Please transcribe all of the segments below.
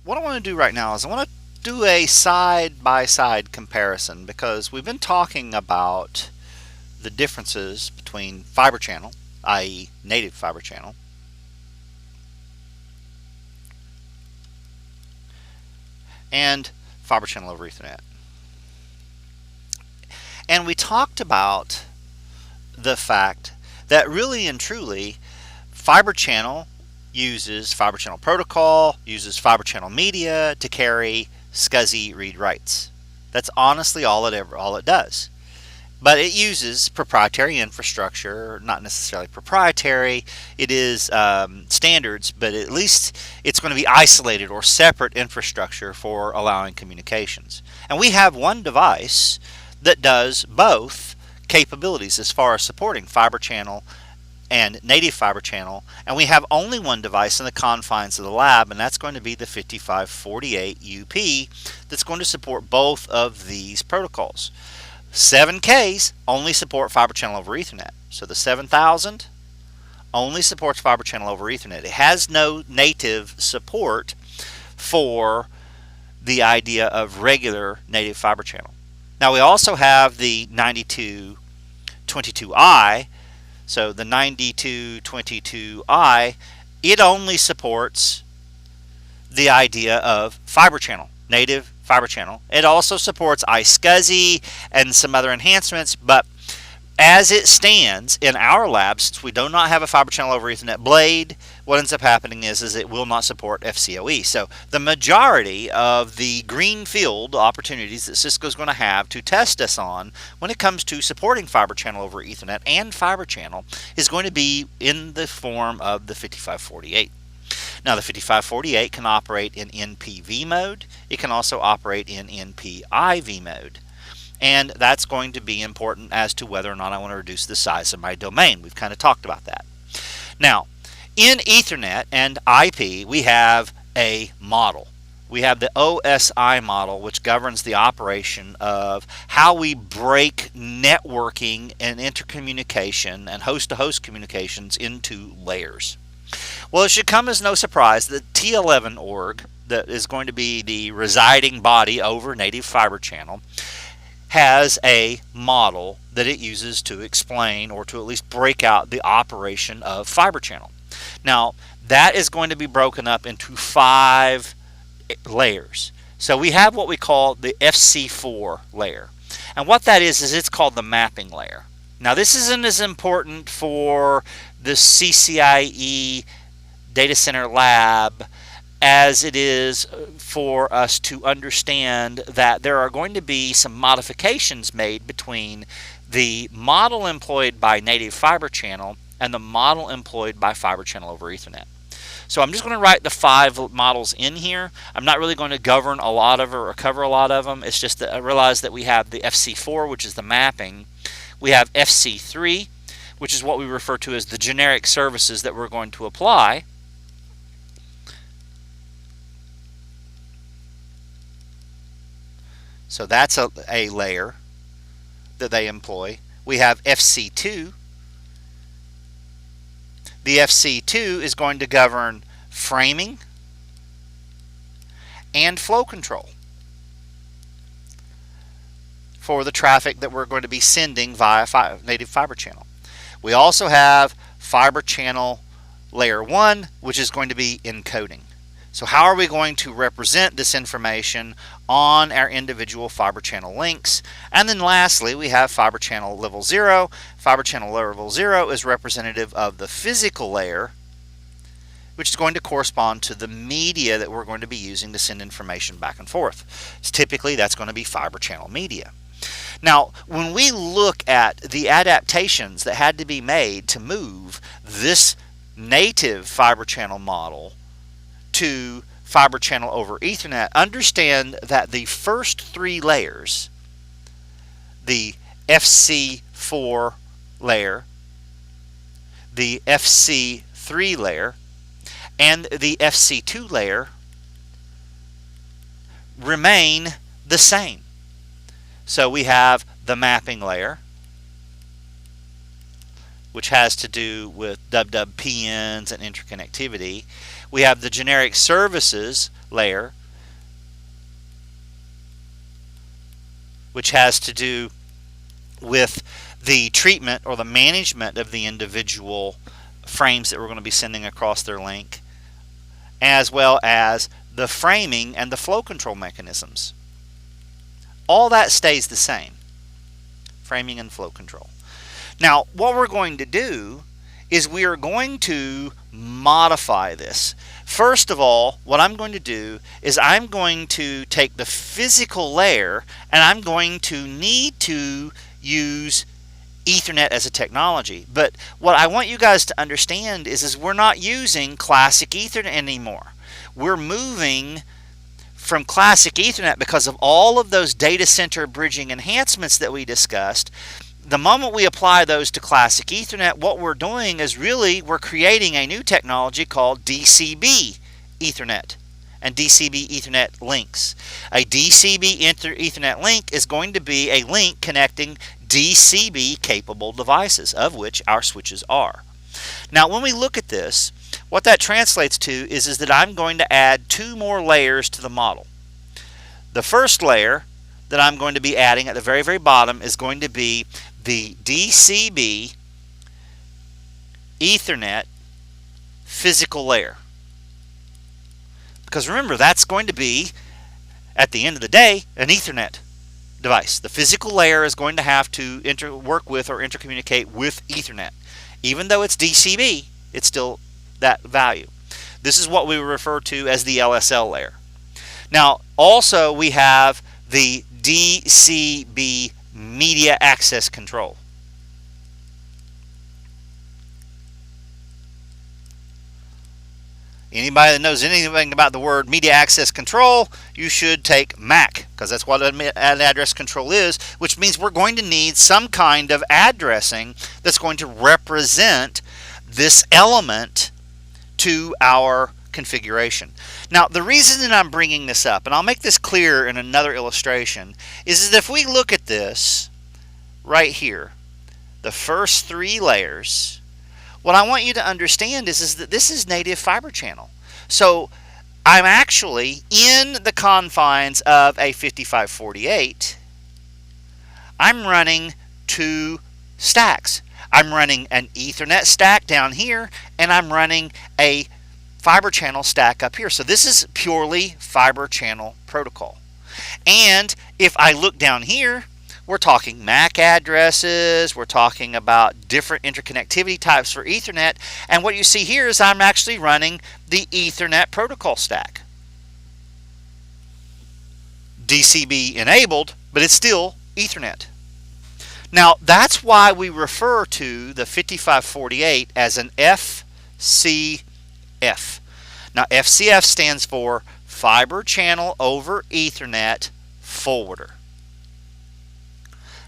what I want to do right now is I want to do a side-by-side comparison, because we've been talking about the differences between fiber channel, i.e. native fiber channel, and fiber channel over Ethernet. And we talked about the fact that really and truly fiber channel uses fiber channel protocol, uses fiber channel media to carry SCSI read writes. That's honestly all it does. But it uses proprietary infrastructure, not necessarily proprietary. It is standards, but at least it's going to be isolated or separate infrastructure for allowing communications. And we have one device that does both capabilities as far as supporting fiber channel and native fiber channel, and we have only one device in the confines of the lab, and that's going to be the 5548 UP that's going to support both of these protocols. 7Ks only support fiber channel over Ethernet. So the 7000 only supports fiber channel over Ethernet. It has no native support for the idea of regular native fiber channel. Now we also have the 9222i. So the 9222i, it only supports the idea of fiber channel, native fiber channel. It also supports iSCSI and some other enhancements, but as it stands in our lab, since we do not have a fiber channel over Ethernet blade, what ends up happening is it will not support FCoE. So the majority of the greenfield opportunities that Cisco is going to have to test us on when it comes to supporting fiber channel over Ethernet and fiber channel is going to be in the form of the 5548. Now the 5548 can operate in NPV mode. It can also operate in NPIV mode. And that's going to be important as to whether or not I want to reduce the size of my domain. We've kind of talked about that. Now, in Ethernet and IP, we have a model. We have the OSI model, which governs the operation of how we break networking and intercommunication and host-to-host communications into layers. Well, it should come as no surprise that T11 org, that is going to be the residing body over native fiber channel, has a model that it uses to explain or to at least break out the operation of fiber channel. Now, that is going to be broken up into 5 layers. So we have what we call the FC4 layer. And what that is it's called the mapping layer. Now, this isn't as important for the CCIE data center lab as it is for us to understand that there are going to be some modifications made between the model employed by native fiber channel and the model employed by fiber channel over Ethernet. So I'm just going to write the 5 models in here. I'm not really going to govern a lot of or cover a lot of them. It's just that I realize that we have the FC4, which is the mapping. We have FC3, which is what we refer to as the generic services that we're going to apply. So that's a layer that they employ. We have FC2. The FC2 is going to govern framing and flow control for the traffic that we're going to be sending via native fiber channel. We also have fiber channel layer 1, which is going to be encoding. So how are we going to represent this information on our individual fiber channel links? And then lastly, we have fiber channel level 0. Fiber channel level 0 is representative of the physical layer, which is going to correspond to the media that we're going to be using to send information back and forth. Typically, that's going to be fiber channel media. Now, when we look at the adaptations that had to be made to move this native fiber channel model to fiber channel over Ethernet, understand that the first 3 layers, the FC4 layer, the FC3 layer, and the FC2 layer, remain the same. So we have the mapping layer, which has to do with WWPNs and interconnectivity. We have the generic services layer, which has to do with the treatment or the management of the individual frames that we're going to be sending across their link, as well as the framing and the flow control mechanisms. All that stays the same. Framing and flow control. Now, what we're going to do is we are going to modify this. First of all, what I'm going to do is I'm going to take the physical layer and I'm going to need to use Ethernet as a technology. But what I want you guys to understand is we're not using classic Ethernet anymore. We're moving from classic Ethernet because of all of those data center bridging enhancements that we discussed. The moment we apply those to classic Ethernet, what we're doing is really we're creating a new technology called DCB Ethernet and DCB Ethernet links. A DCB Ethernet link is going to be a link connecting DCB capable devices, of which our switches are. Now, when we look at this, what that translates to is that I'm going to add 2 more layers to the model. The first layer that I'm going to be adding at the very, very bottom is going to be the DCB Ethernet physical layer. Because remember, that's going to be, at the end of the day, an Ethernet device. The physical layer is going to have to work with or intercommunicate with Ethernet. Even though it's DCB, it's still that value. This is what we refer to as the LSL layer. Now, also we have the DCB media access control. Anybody that knows anything about the word media access control, you should take MAC, because that's what an address control is, which means we're going to need some kind of addressing that's going to represent this element to our configuration. Now, the reason that I'm bringing this up, and I'll make this clear in another illustration, is that if we look at this right here, the first 3 layers, what I want you to understand is that this is native fiber channel. So I'm actually in the confines of a 5548. I'm running 2 stacks. I'm running an Ethernet stack down here, and I'm running a fiber channel stack up here. So this is purely fiber channel protocol. And if I look down here, we're talking MAC addresses, we're talking about different interconnectivity types for Ethernet, and what you see here is I'm actually running the Ethernet protocol stack. DCB enabled, but it's still Ethernet. Now, that's why we refer to the 5548 as an FCF. Now, FCF stands for Fiber Channel over Ethernet Forwarder.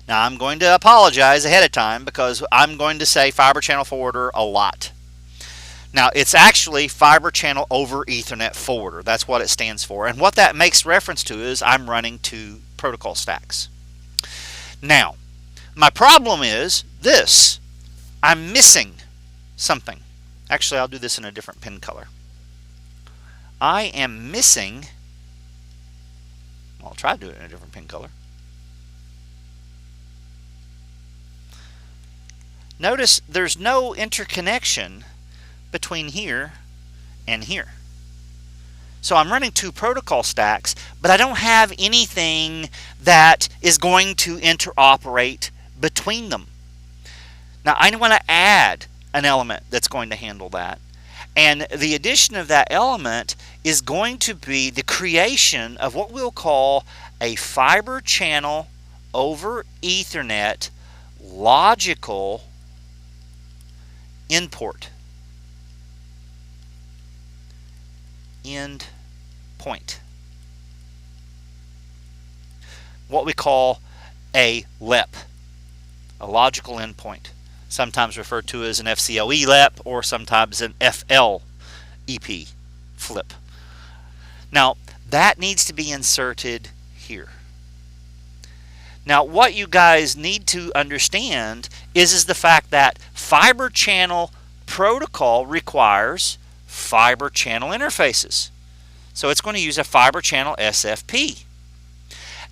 Now, I'm going to apologize ahead of time because I'm going to say Fiber Channel Forwarder a lot. Now, it's actually Fiber Channel over Ethernet Forwarder. That's what it stands for. And what that makes reference to is I'm running 2 protocol stacks. Now, my problem is this. I'm missing something. Actually, I'll do this in a different pen color. I am missing, I'll try to do it in a different pen color. Notice there's no interconnection between here and here. So I'm running 2 protocol stacks, but I don't have anything that is going to interoperate between them. Now I want to add an element that's going to handle that. And the addition of that element is going to be the creation of what we'll call a fiber channel over Ethernet logical endpoint. What we call a LEP, a logical endpoint, sometimes referred to as an FCoE LEP or sometimes an FLEP flip. Now that needs to be inserted here. Now what you guys need to understand is the fact that fiber channel protocol requires fiber channel interfaces. So it's going to use a fiber channel SFP.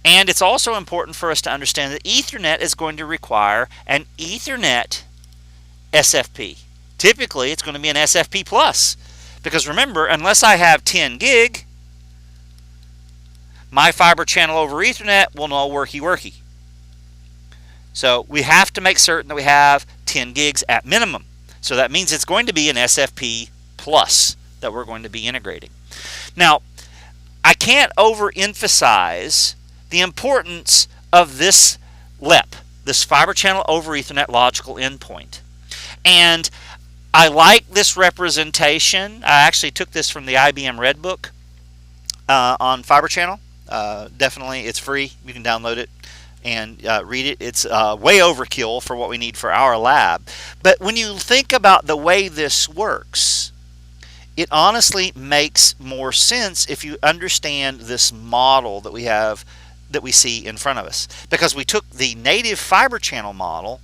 And it's also important for us to understand that Ethernet is going to require an Ethernet SFP. Typically, it's going to be an SFP plus. Because remember, unless I have 10 gig, my fiber channel over Ethernet will no worky. So we have to make certain that we have 10 gigs at minimum. So that means it's going to be an SFP plus that we're going to be integrating. Now, I can't overemphasize the importance of this LEP, this fiber channel over Ethernet logical endpoint. And I like this representation. I actually took this from the IBM Red Book on fiber channel. Definitely, it's free. You can download it and read it. It's way overkill for what we need for our lab. But when you think about the way this works, it honestly makes more sense if you understand this model that we have, that we see in front of us. Because we took the native fiber channel model,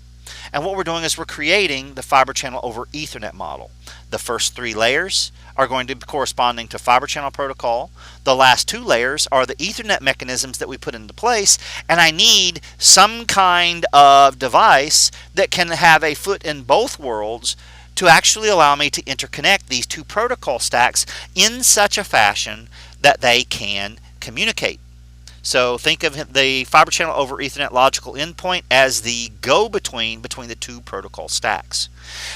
and what we're doing is we're creating the fiber channel over Ethernet model. The first 3 layers are going to be corresponding to fiber channel protocol. The last 2 layers are the Ethernet mechanisms that we put into place, and I need some kind of device that can have a foot in both worlds to actually allow me to interconnect these 2 protocol stacks in such a fashion that they can communicate. So think of the fiber channel over Ethernet logical endpoint as the go-between between the 2 protocol stacks.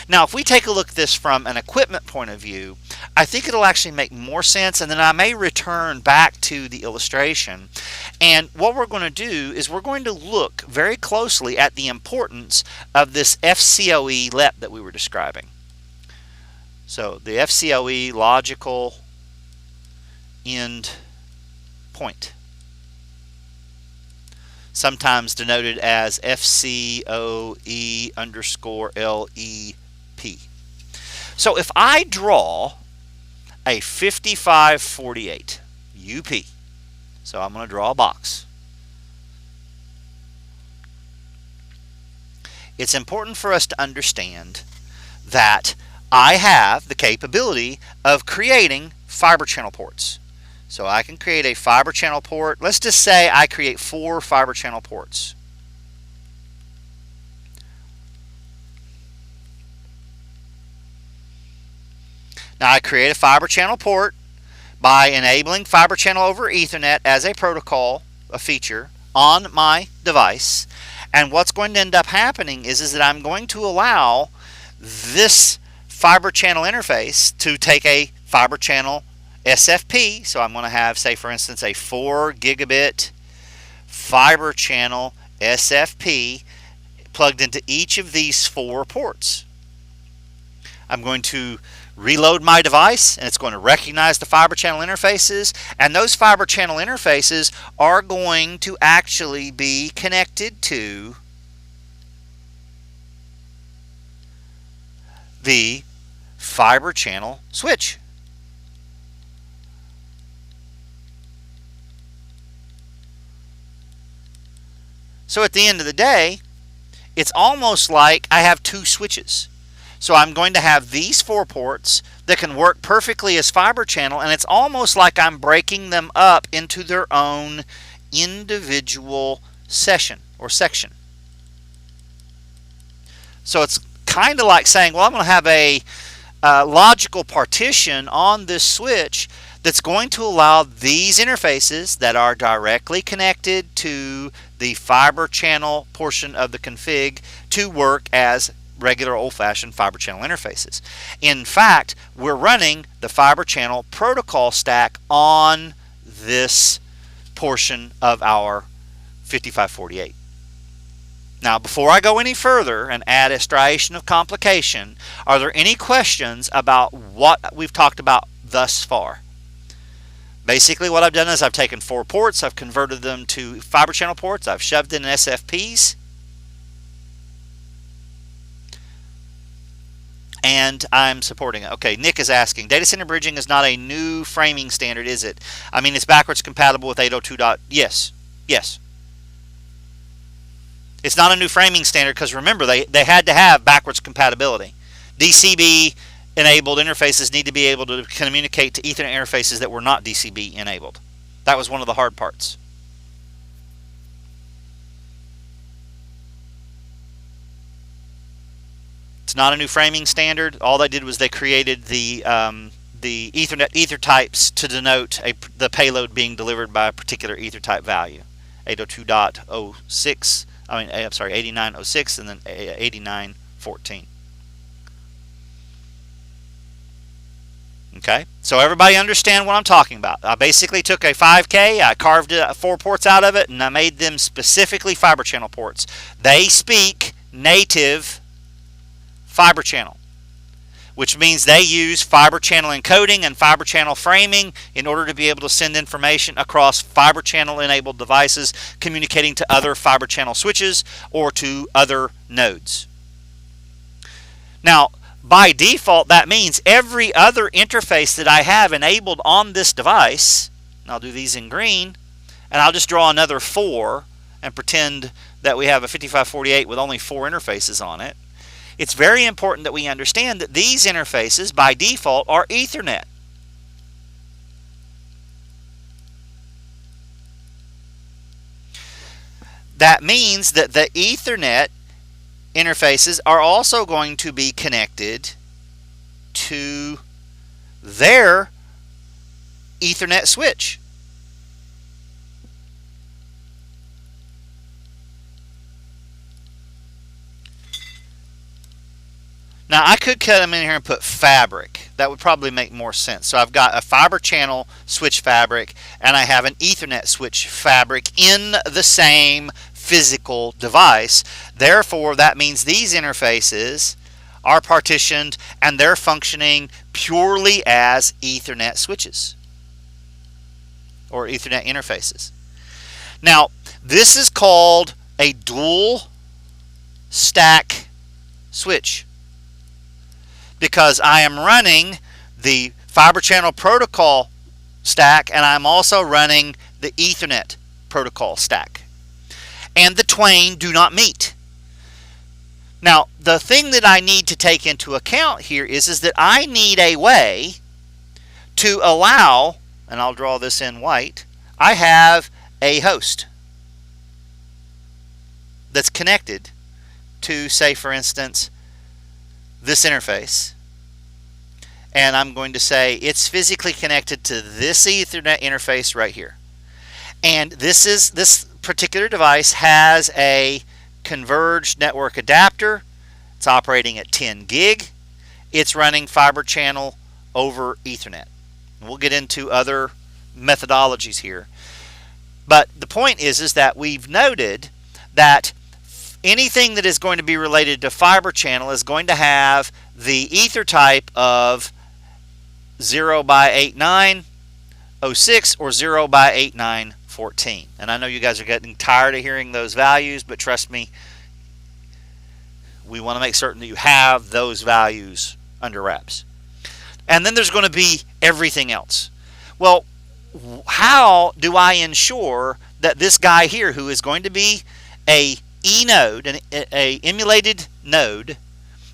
Now, if we take a look at this from an equipment point of view, I think it'll actually make more sense, and then I may return back to the illustration. And what we're going to do is we're going to look very closely at the importance of this FCoE LEP that we were describing. So the FCoE logical end point, sometimes denoted as FCoE_LEP. So if I draw a 5548 UP, so I'm going to draw a box. It's important for us to understand that I have the capability of creating fiber channel ports. So I can create a fiber channel port. Let's just say I create 4 fiber channel ports. Now I create a fiber channel port by enabling fiber channel over Ethernet as a protocol, a feature, on my device. And what's going to end up happening is that I'm going to allow this fiber channel interface to take a fiber channel SFP. So I'm going to have, say for instance, a 4 gigabit fiber channel SFP plugged into each of these 4 ports. I'm going to reload my device, and it's going to recognize the fiber channel interfaces, and those fiber channel interfaces are going to actually be connected to the fiber channel switch. So at the end of the day, it's almost like I have 2 switches. So I'm going to have these 4 ports that can work perfectly as fiber channel, and it's almost like I'm breaking them up into their own individual session or section. So it's kind of like saying, well, I'm going to have a logical partition on this switch that's going to allow these interfaces that are directly connected to the fiber channel portion of the config to work as regular old-fashioned fiber channel interfaces. In fact, we're running the fiber channel protocol stack on this portion of our 5548. Now, before I go any further and add a striation of complication, are there any questions about what we've talked about thus far? Basically, what I've done is I've taken 4 ports, I've converted them to fiber channel ports, I've shoved in SFPs, and I'm supporting it. Okay, Nick is asking, data center bridging is not a new framing standard, is it? I mean, it's backwards compatible with 802. Yes. It's not a new framing standard because remember, they had to have backwards compatibility. DCB enabled interfaces need to be able to communicate to Ethernet interfaces that were not DCB enabled. That was one of the hard parts. It's not a new framing standard. All they did was they created the Ethernet ether types to denote the payload being delivered by a particular ether type value. 802.06, I'm sorry, 8906 and then 8914. Okay, so everybody understand what I'm talking about. I basically took a 5K, I carved 4 ports out of it, and I made them specifically fiber channel ports. They speak native fiber channel, which means they use fiber channel encoding and fiber channel framing in order to be able to send information across fiber channel enabled devices communicating to other fiber channel switches or to other nodes. Now, by default, that means every other interface that I have enabled on this device, and I'll do these in green, and I'll just draw another 4 and pretend that we have a 5548 with only 4 interfaces on it. It's very important that we understand that these interfaces by default are Ethernet. That means that the Ethernet interfaces are also going to be connected to their Ethernet switch. Now I could cut them in here and put fabric. That would probably make more sense. So I've got a fiber channel switch fabric and I have an Ethernet switch fabric in the same physical device. Therefore, that means these interfaces are partitioned and they're functioning purely as Ethernet switches or Ethernet interfaces. Now, this is called a dual stack switch because I am running the fiber channel protocol stack and I'm also running the Ethernet protocol stack. And the twain do not meet. Now, the thing that I need to take into account here is that I need a way to allow, and I'll draw this in white, I have a host that's connected to, say, for instance, this interface. And I'm going to say it's physically connected to this Ethernet interface right here. And this particular device has a converged network adapter. It's operating at 10 gig. It's running fiber channel over Ethernet. We'll get into other methodologies here. But the point is that we've noted that anything that is going to be related to fiber channel is going to have the ether type of 0x8906 or 0x8914. And I know you guys are getting tired of hearing those values, but trust me, we want to make certain that you have those values under wraps. And then there's going to be everything else. Well, how do I ensure that this guy here, who is going to be a E node, an emulated node,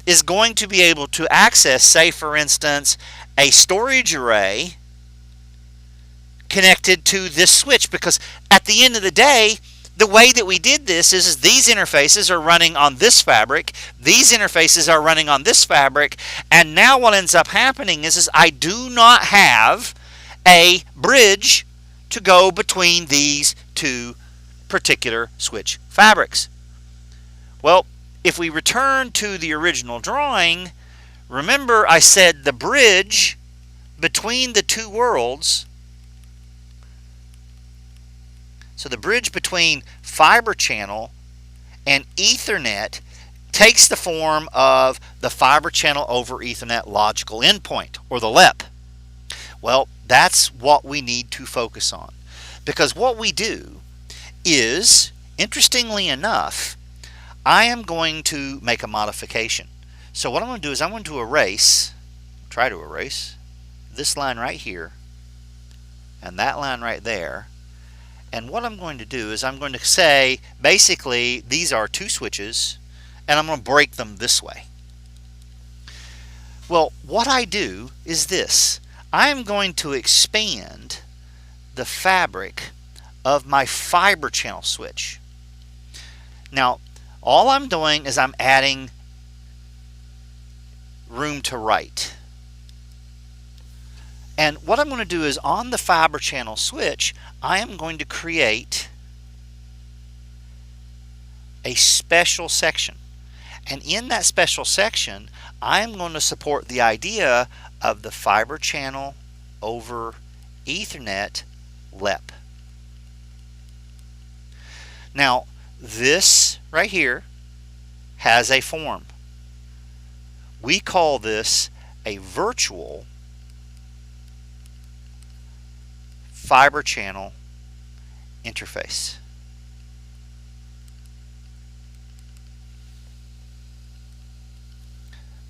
is going to be able to access, say for instance, a storage array connected to this switch? Because at the end of the day, the way that we did this is these interfaces are running on this fabric, these interfaces are running on this fabric, and now what ends up happening is I do not have a bridge to go between these two particular switch fabrics. Well, if we return to the original drawing, remember I said the bridge between the two worlds, so the bridge between fiber channel and Ethernet takes the form of the fiber channel over Ethernet logical endpoint, or the LEP. Well, that's what we need to focus on, because what we do is, interestingly enough, I am going to make a modification. So what I'm going to do is I'm going to try to erase this line right here and that line right there. And what I'm going to do is I'm going to say, basically, these are two switches, and I'm going to break them this way. Well, what I do is this. I am going to expand the fabric of my fiber channel switch. Now, all I'm doing is I'm adding room to write. And what I'm going to do is on the fiber channel switch, I am going to create a special section. And in that special section, I am going to support the idea of the fiber channel over Ethernet LEP. Now, this right here has a form. We call this a virtual fiber channel interface.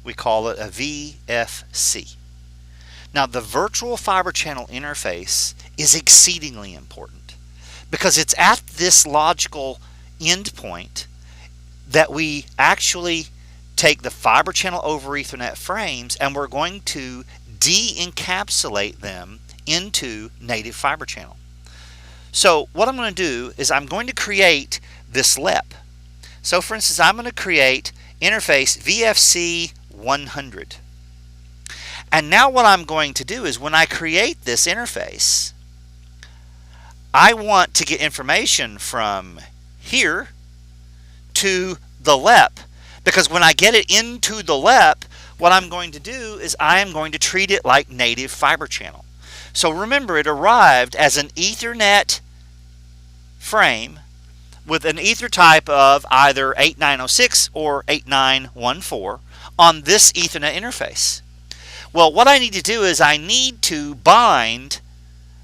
We call it a VFC. Now, the virtual fiber channel interface is exceedingly important because it's at this logical endpoint that we actually take the fiber channel over Ethernet frames and we're going to de-encapsulate them into native fiber channel. So what I'm going to do is I'm going to create this LEP. So for instance, I'm going to create interface VFC 100. And now what I'm going to do is when I create this interface, I want to get information from here to the LEP, because when I get it into the LEP, what I'm going to do is I am going to treat it like native fiber channel. So remember, it arrived as an Ethernet frame with an ether type of either 8906 or 8914 on this Ethernet interface. Well, what I need to do is I need to bind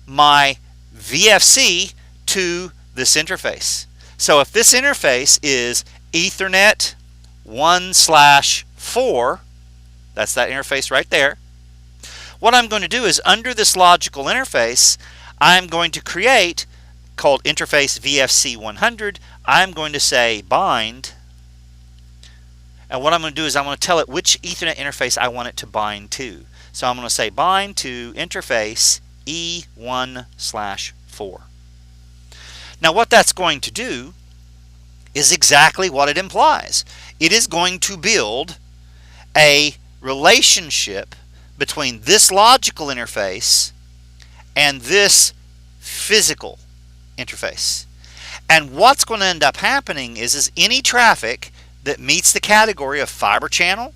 my VFC to this interface. So if this interface is Ethernet 1/4, that's that interface right there, what I'm going to do is under this logical interface, I'm going to create, called interface VFC 100, I'm going to say bind, and what I'm going to do is I'm going to tell it which Ethernet interface I want it to bind to. So I'm going to say bind to interface E1/4. Now what that's going to do is exactly what it implies. It is going to build a relationship between this logical interface and this physical interface. And what's going to end up happening is any traffic that meets the category of fiber channel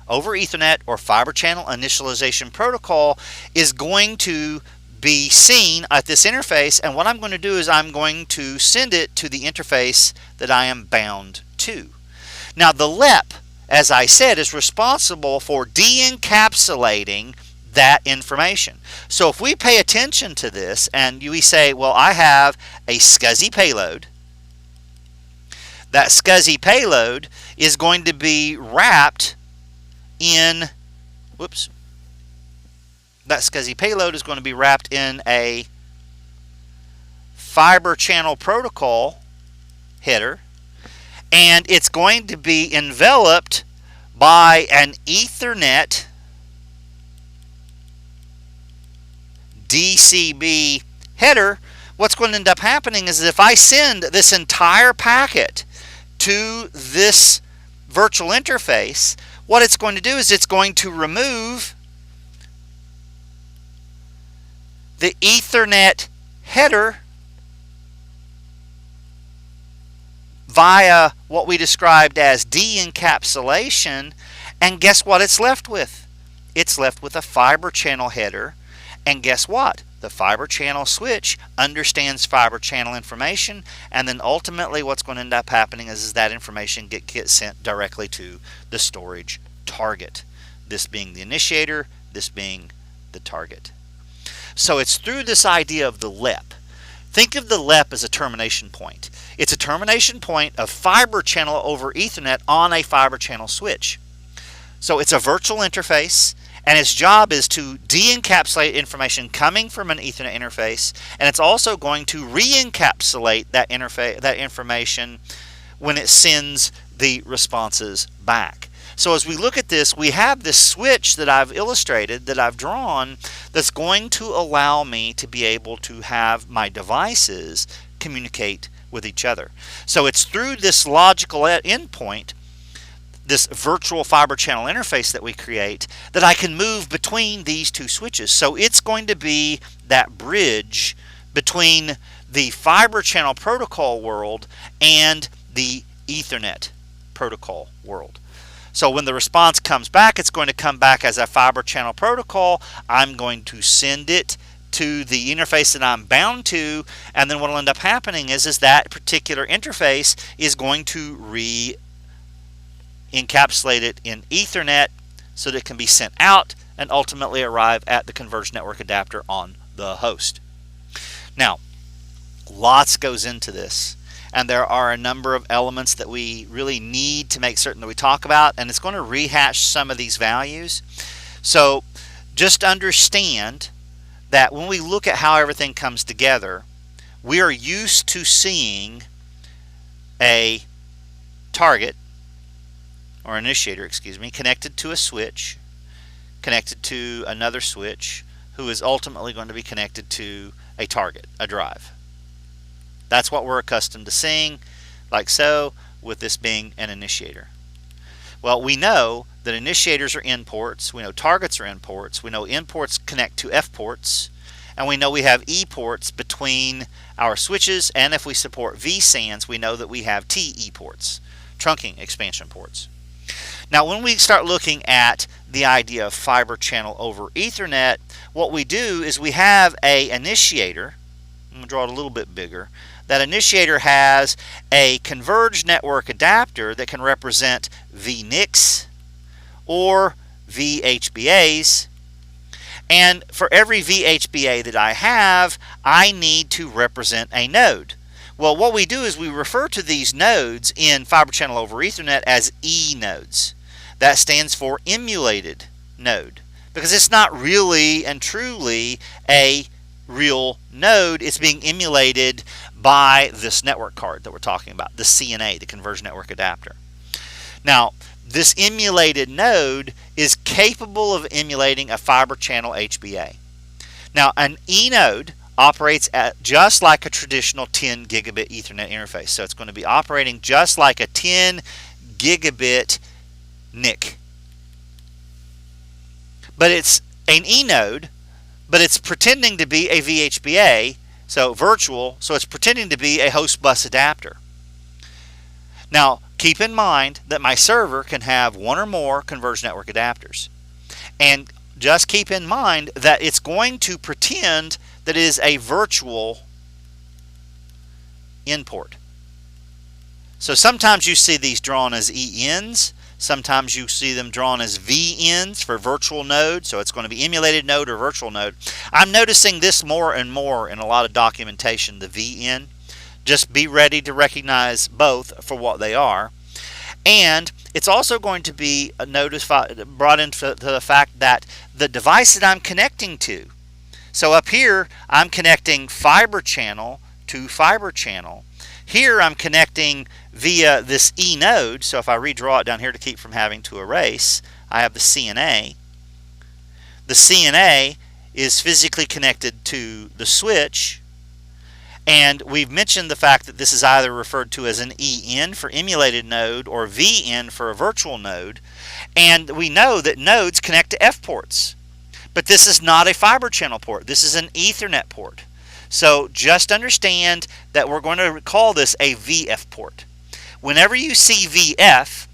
over Ethernet or fiber channel initialization protocol is going to be seen at this interface, and what I'm going to do is I'm going to send it to the interface that I am bound to. Now the LEP, as I said, is responsible for de-encapsulating that information. So if we pay attention to this and we say, well, I have a SCSI payload, that SCSI payload is going to be wrapped in, that SCSI payload is going to be wrapped in a fiber channel protocol header, and it's going to be enveloped by an Ethernet DCB header. What's going to end up happening is if I send this entire packet to this virtual interface, what it's going to do is it's going to remove the Ethernet header via what we described as de-encapsulation, and guess what it's left with? It's left with a fiber channel header, and guess what? The fiber channel switch understands fiber channel information, and then ultimately what's going to end up happening is that information gets sent directly to the storage target. This being the initiator, this being the target. So it's through this idea of the LEP. Think of the LEP as a termination point. It's a termination point of fiber channel over Ethernet on a fiber channel switch. So it's a virtual interface, and its job is to de-encapsulate information coming from an Ethernet interface, and it's also going to re-encapsulate that information when it sends the responses back. So as we look at this, we have this switch that I've illustrated, that I've drawn, that's going to allow me to be able to have my devices communicate with each other. So it's through this logical endpoint, this virtual fiber channel interface that we create, that I can move between these two switches. So it's going to be that bridge between the fiber channel protocol world and the Ethernet protocol world. So when the response comes back, it's going to come back as a fiber channel protocol. I'm going to send it to the interface that I'm bound to, and then what will end up happening is that particular interface is going to encapsulate it in Ethernet so that it can be sent out and ultimately arrive at the converged network adapter on the host. Now, lots goes into this, and there are a number of elements that we really need to make certain that we talk about, and it's going to rehash some of these values. So just understand that when we look at how everything comes together, we are used to seeing a target, or initiator, excuse me, connected to a switch, connected to another switch, who is ultimately going to be connected to a target, a drive. That's what we're accustomed to seeing, like so, with this being an initiator. Well, we know that initiators are in ports, we know targets are in ports, we know in ports connect to F ports, and we know we have E ports between our switches, and if we support vSANs, we know that we have TE ports, trunking expansion ports. Now, when we start looking at the idea of fiber channel over Ethernet, what we do is we have an initiator. I'm going to draw it a little bit bigger. That initiator has a converged network adapter that can represent VNICs or VHBAs. And for every VHBA that I have, I need to represent a node. Well, what we do is we refer to these nodes in fiber channel over Ethernet as E nodes. That stands for emulated node, because it's not really and truly a real node. It's being emulated by this network card that we're talking about, the CNA, the converged network adapter. Now, this emulated node is capable of emulating a fiber channel HBA. Now, an E node operates at just like a traditional 10 gigabit Ethernet interface. So it's going to be operating just like a 10 gigabit NIC. But it's an E node, but it's pretending to be a VHBA, so virtual, so it's pretending to be a host bus adapter. Now, keep in mind that my server can have one or more converged network adapters. And just keep in mind that it's going to pretend that it is a virtual import. So sometimes you see these drawn as ENs, sometimes you see them drawn as VNs for virtual node, so it's going to be emulated node or virtual node. I'm noticing this more and more in a lot of documentation, the VN. Just be ready to recognize both for what they are. And it's also going to be brought into the fact that the device that I'm connecting to, so up here I'm connecting fiber channel to fiber channel. Here I'm connecting via this E node, so if I redraw it down here to keep from having to erase, I have the CNA. The CNA is physically connected to the switch, and we've mentioned the fact that this is either referred to as an EN for emulated node or VN for a virtual node, and we know that nodes connect to F ports. But this is not a fiber channel port, this is an Ethernet port. So just understand that we're going to call this a VF port. Whenever you see VF,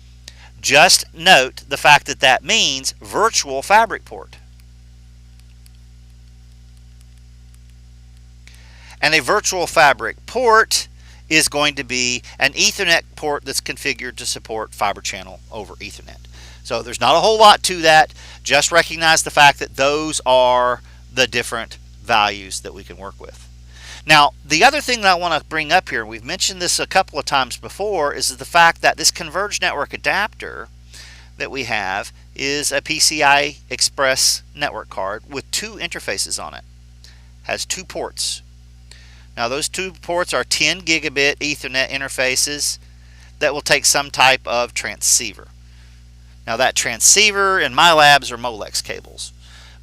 just note the fact that that means virtual fabric port. And a virtual fabric port is going to be an Ethernet port that's configured to support fiber channel over Ethernet. So there's not a whole lot to that. Just recognize the fact that those are the different values that we can work with. Now, the other thing that I want to bring up here, we've mentioned this a couple of times before, is the fact that this converged network adapter that we have is a PCI Express network card with two interfaces on it. Has two ports. Now, those two ports are 10 gigabit Ethernet interfaces that will take some type of transceiver. Now that transceiver in my labs are Molex cables,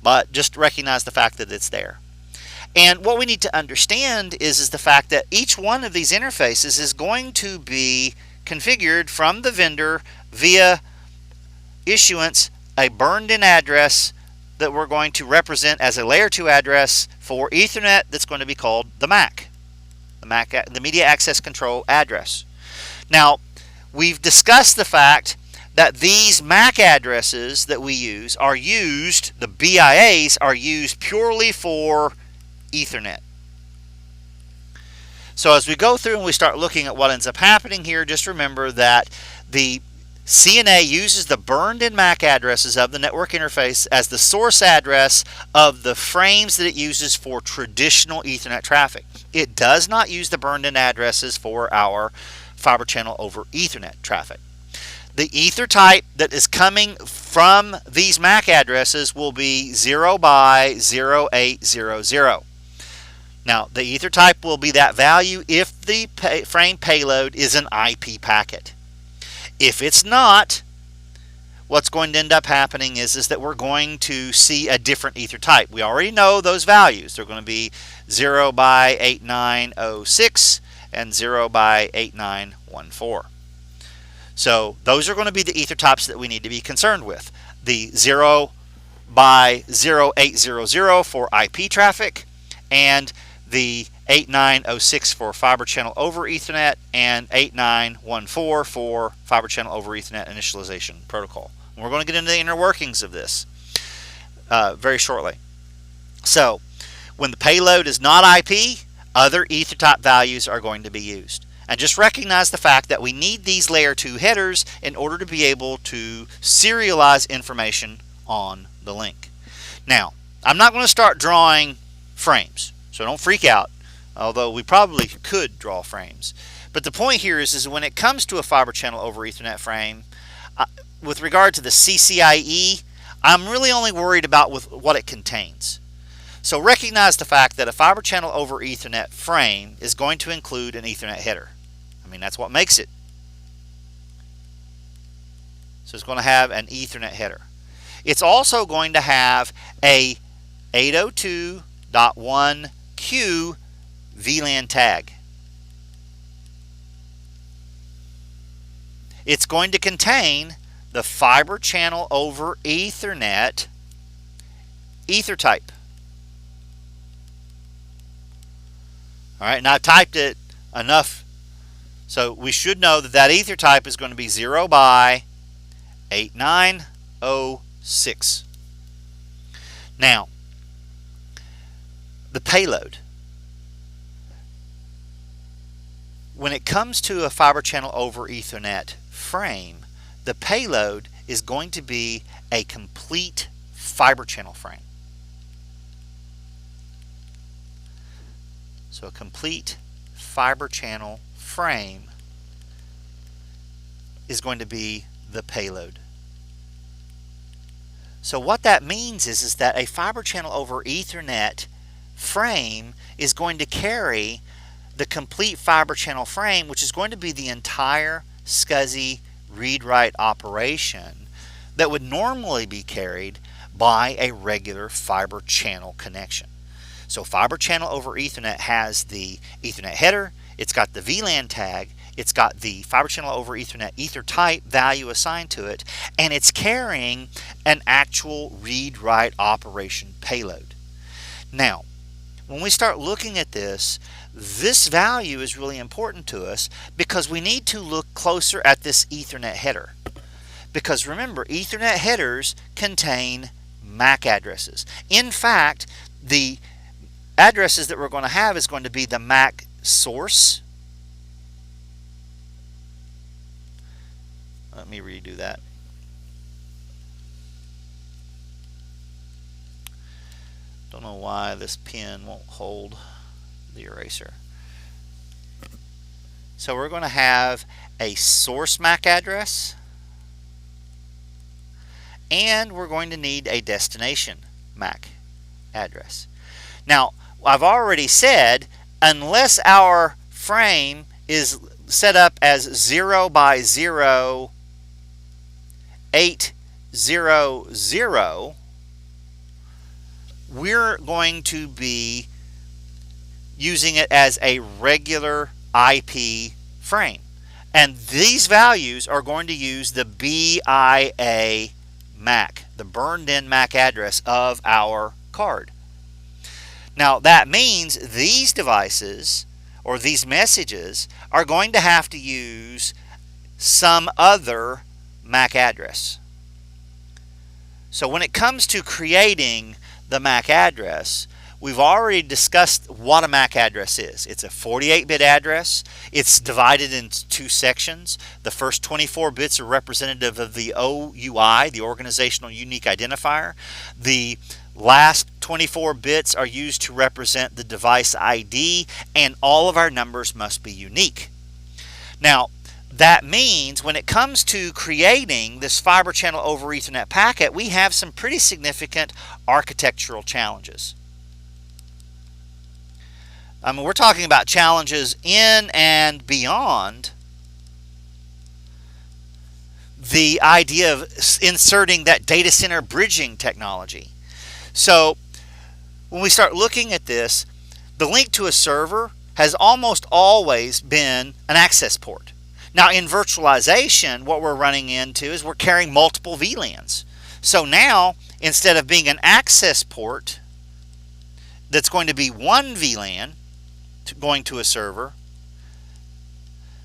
but just recognize the fact that it's there. And what we need to understand is the fact that each one of these interfaces is going to be configured from the vendor via issuance a burned-in address that we're going to represent as a layer 2 address for Ethernet that's going to be called the MAC, the Media Access Control address. Now, we've discussed the fact that these MAC addresses that we use are used, the BIAs are used purely for Ethernet. So as we go through and we start looking at what ends up happening here, just remember that the CNA uses the burned-in MAC addresses of the network interface as the source address of the frames that it uses for traditional Ethernet traffic. It does not use the burned-in addresses for our fiber channel over Ethernet traffic. The ether type that is coming from these MAC addresses will be 0 by 0800. Now, the ether type will be that value if the frame payload is an IP packet. If it's not, what's going to end up happening is that we're going to see a different ether type. We already know those values. They're going to be 0 by 8906 and 0 by 8914. So those are going to be the ether types that we need to be concerned with. The 0 by 0800 for IP traffic, and the 8906 for fiber channel over Ethernet, and 8914 for fiber channel over Ethernet initialization protocol. And we're going to get into the inner workings of this very shortly. So when the payload is not IP, other ether type values are going to be used. And just recognize the fact that we need these layer 2 headers in order to be able to serialize information on the link. Now, I'm not going to start drawing frames, so don't freak out, although we probably could draw frames. But the point here is when it comes to a fiber channel over Ethernet frame, with regard to the CCIE, I'm really only worried about with what it contains. So recognize the fact that a fiber channel over Ethernet frame is going to include an Ethernet header. I mean, that's what makes it. So it's going to have an Ethernet header. It's also going to have a 802.1q VLAN tag. It's going to contain the fiber channel over Ethernet ether type. All right, now I've typed it enough, so we should know that that ether type is going to be 0 by 8906. Now, the payload. When it comes to a fiber channel over Ethernet frame, the payload is going to be a complete fiber channel frame. So a complete fiber channel frame is going to be the payload. So what that means is that a fiber channel over Ethernet frame is going to carry the complete fiber channel frame, which is going to be the entire SCSI read-write operation that would normally be carried by a regular fiber channel connection. So fiber channel over Ethernet has the Ethernet header, it's got the VLAN tag, it's got the fiber channel over Ethernet ether type value assigned to it, and it's carrying an actual read-write operation payload. Now, when we start looking at this value is really important to us because we need to look closer at this Ethernet header. Because remember, Ethernet headers contain MAC addresses. In fact, the addresses that we're going to have is going to be the MAC source. Let me redo that. Don't know why this pen won't hold the eraser. So we're going to have a source MAC address, and we're going to need a destination MAC address. Now, I've already said, unless our frame is set up as 0 by 0 800, we're going to be using it as a regular IP frame. And these values are going to use the BIA MAC, the burned in MAC address of our card. Now that means these devices or these messages are going to have to use some other MAC address. So when it comes to creating the MAC address, we've already discussed what a MAC address is. It's a 48-bit address. It's divided into two sections. The first 24 bits are representative of the OUI, the Organizational Unique Identifier. The last 24 bits are used to represent the device ID, and all of our numbers must be unique. Now, that means when it comes to creating this Fibre Channel over Ethernet packet, we have some pretty significant architectural challenges. We're talking about challenges in and beyond the idea of inserting that data center bridging technology. So when we start looking at this, the link to a server has almost always been an access port. Now in virtualization, what we're running into is we're carrying multiple VLANs. So now, instead of being an access port that's going to be one VLAN going to a server,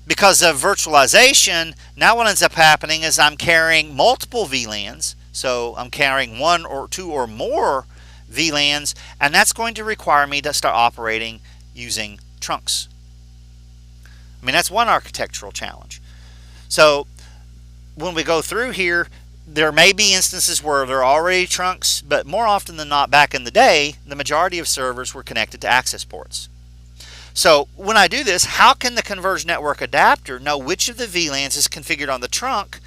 because of virtualization, now what ends up happening is I'm carrying multiple VLANs. So I'm carrying one or two or more VLANs, and that's going to require me to start operating using trunks. I mean, that's one architectural challenge. So when we go through here, there may be instances where there are already trunks, but more often than not, back in the day, the majority of servers were connected to access ports. So when I do this, how can the converged network adapter know which of the VLANs is configured on the trunk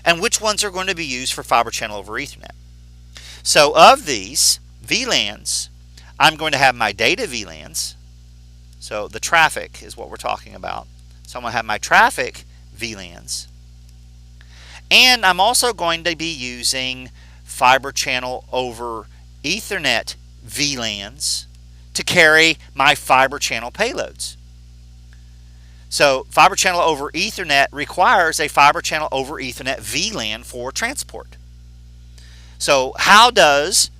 and which ones are going to be used for Fibre Channel over Ethernet? So of these VLANs, I'm going to have my data VLANs. So the traffic is what we're talking about. So I'm going to have my traffic VLANs. And I'm also going to be using Fibre Channel over Ethernet VLANs to carry my Fibre Channel payloads. So Fibre Channel over Ethernet requires a Fibre Channel over Ethernet VLAN for transport. So how does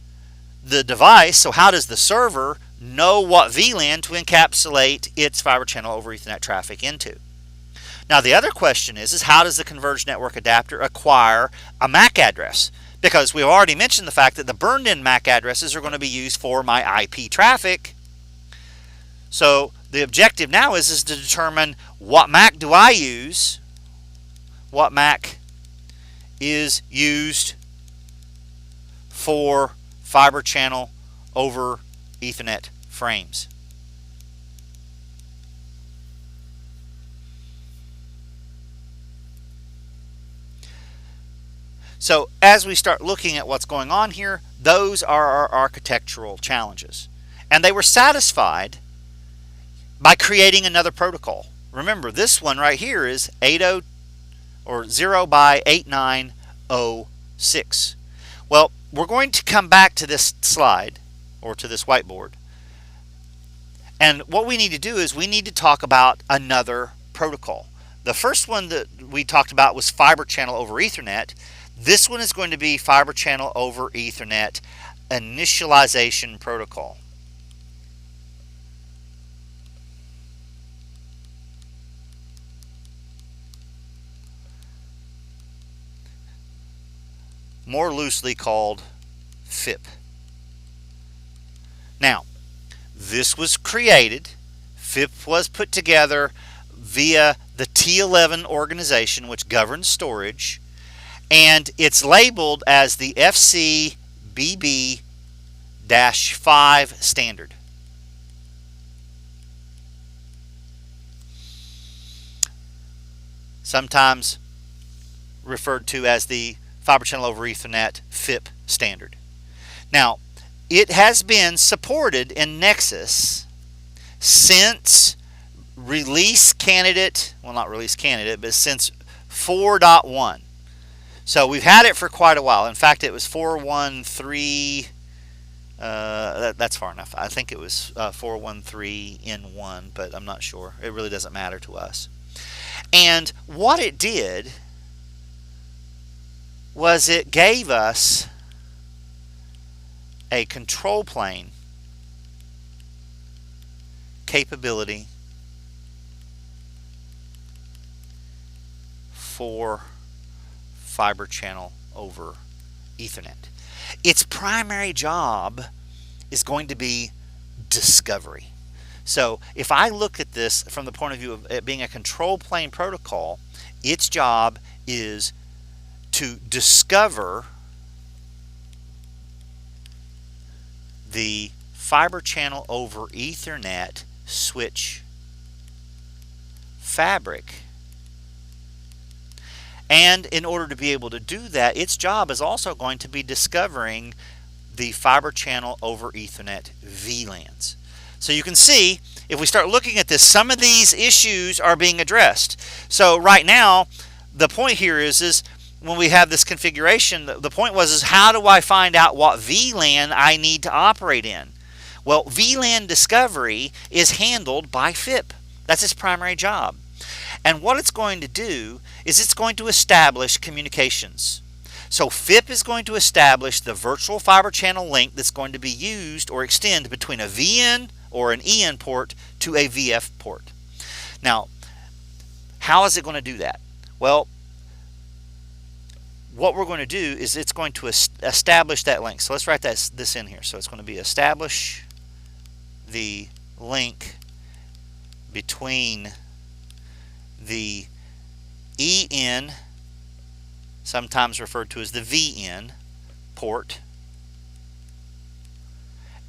the device, so how does the server know what VLAN to encapsulate its Fibre Channel over Ethernet traffic into? Now the other question is how does the converged network adapter acquire a MAC address? Because we've already mentioned the fact that the burned in MAC addresses are going to be used for my IP traffic. So the objective now is to determine what MAC do I use, what MAC is used for Fibre Channel over Ethernet frames. So as we start looking at what's going on here, those are our architectural challenges. And they were satisfied by creating another protocol. Remember, this one right here is 80 or 0 by 8906. Well, we're going to come back to this slide or to this whiteboard. And what we need to do is we need to talk about another protocol. The first one that we talked about was Fibre Channel over Ethernet. This one is going to be Fibre Channel over Ethernet initialization protocol. More loosely called FIP. Now, this was created, FIP was put together via the T11 organization, which governs storage, and it's labeled as the FCBB-5 standard. Sometimes referred to as the Fibre Channel over Ethernet FIP standard. Now, it has been supported in Nexus since release candidate, well, not release candidate, but since 4.1. So we've had it for quite a while. In fact, it was 413. That's far enough. I think it was 413N1, but I'm not sure. It really doesn't matter to us. And what it did was it gave us a control plane capability for fiber channel over Ethernet. Its primary job is going to be discovery. So if I look at this from the point of view of it being a control plane protocol, its job is to discover the fiber channel over Ethernet switch fabric. And in order to be able to do that, its job is also going to be discovering the fiber channel over Ethernet VLANs. So you can see, if we start looking at this, some of these issues are being addressed. So right now, the point here is when we have this configuration, the point was how do I find out what VLAN I need to operate in? Well, VLAN discovery is handled by Phipps. That's its primary job. And what it's going to do is it's going to establish communications. So Phipps is going to establish the virtual fiber channel link that's going to be used or extend between a VN or an EN port to a VF port. Now, how is it going to do that? Well, what we're going to do is it's going to establish that link. So let's write this in here. So it's going to be establish the link between the EN, sometimes referred to as the VN port,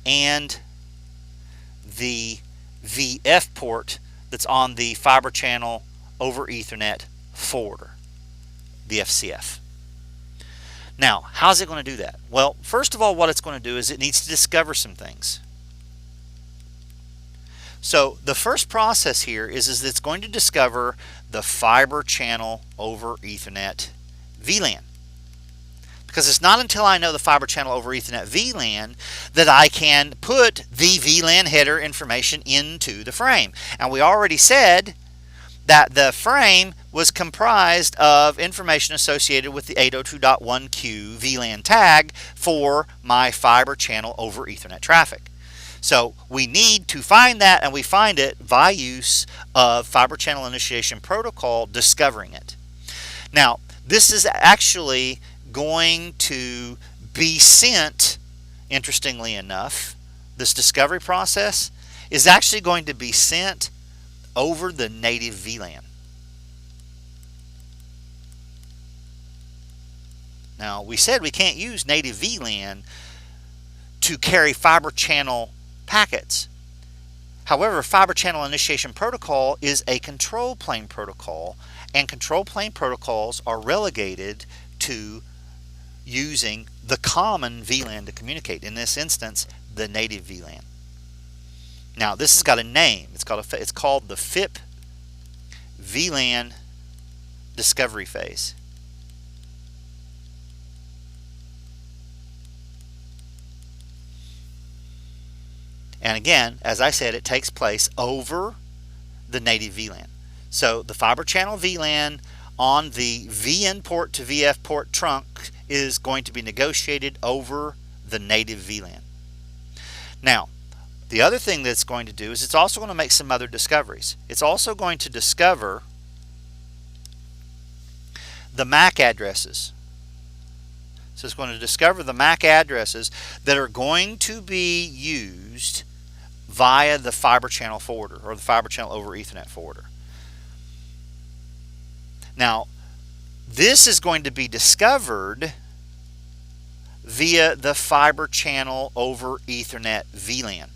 and the VF port that's on the fiber channel over Ethernet forwarder, the FCF. Now, how's it going to do that? Well, first of all, what it's going to do is it needs to discover some things. So the first process here is it's going to discover the fiber channel over Ethernet VLAN. Because it's not until I know the fiber channel over Ethernet VLAN that I can put the VLAN header information into the frame. And we already said that the frame was comprised of information associated with the 802.1q VLAN tag for my fiber channel over Ethernet traffic. So we need to find that, and we find it by use of fiber channel initiation protocol discovering it. Now, this is actually going to be sent, interestingly enough, this discovery process is actually going to be sent over the native VLAN. Now, we said we can't use native VLAN to carry fiber channel packets. However, fiber channel initiation protocol is a control plane protocol, and control plane protocols are relegated to using the common VLAN to communicate. In this instance, the native VLAN. Now, this has got a name. It's called the Phipps VLAN discovery phase. And again, as I said, it takes place over the native VLAN. So the fiber channel VLAN on the VN port to VF port trunk is going to be negotiated over the native VLAN. Now, the other thing that it's going to do is it's also going to make some other discoveries. It's also going to discover the MAC addresses. So it's going to discover the MAC addresses that are going to be used via the fiber channel forwarder or the fiber channel over Ethernet forwarder. Now, this is going to be discovered via the fiber channel over Ethernet VLAN.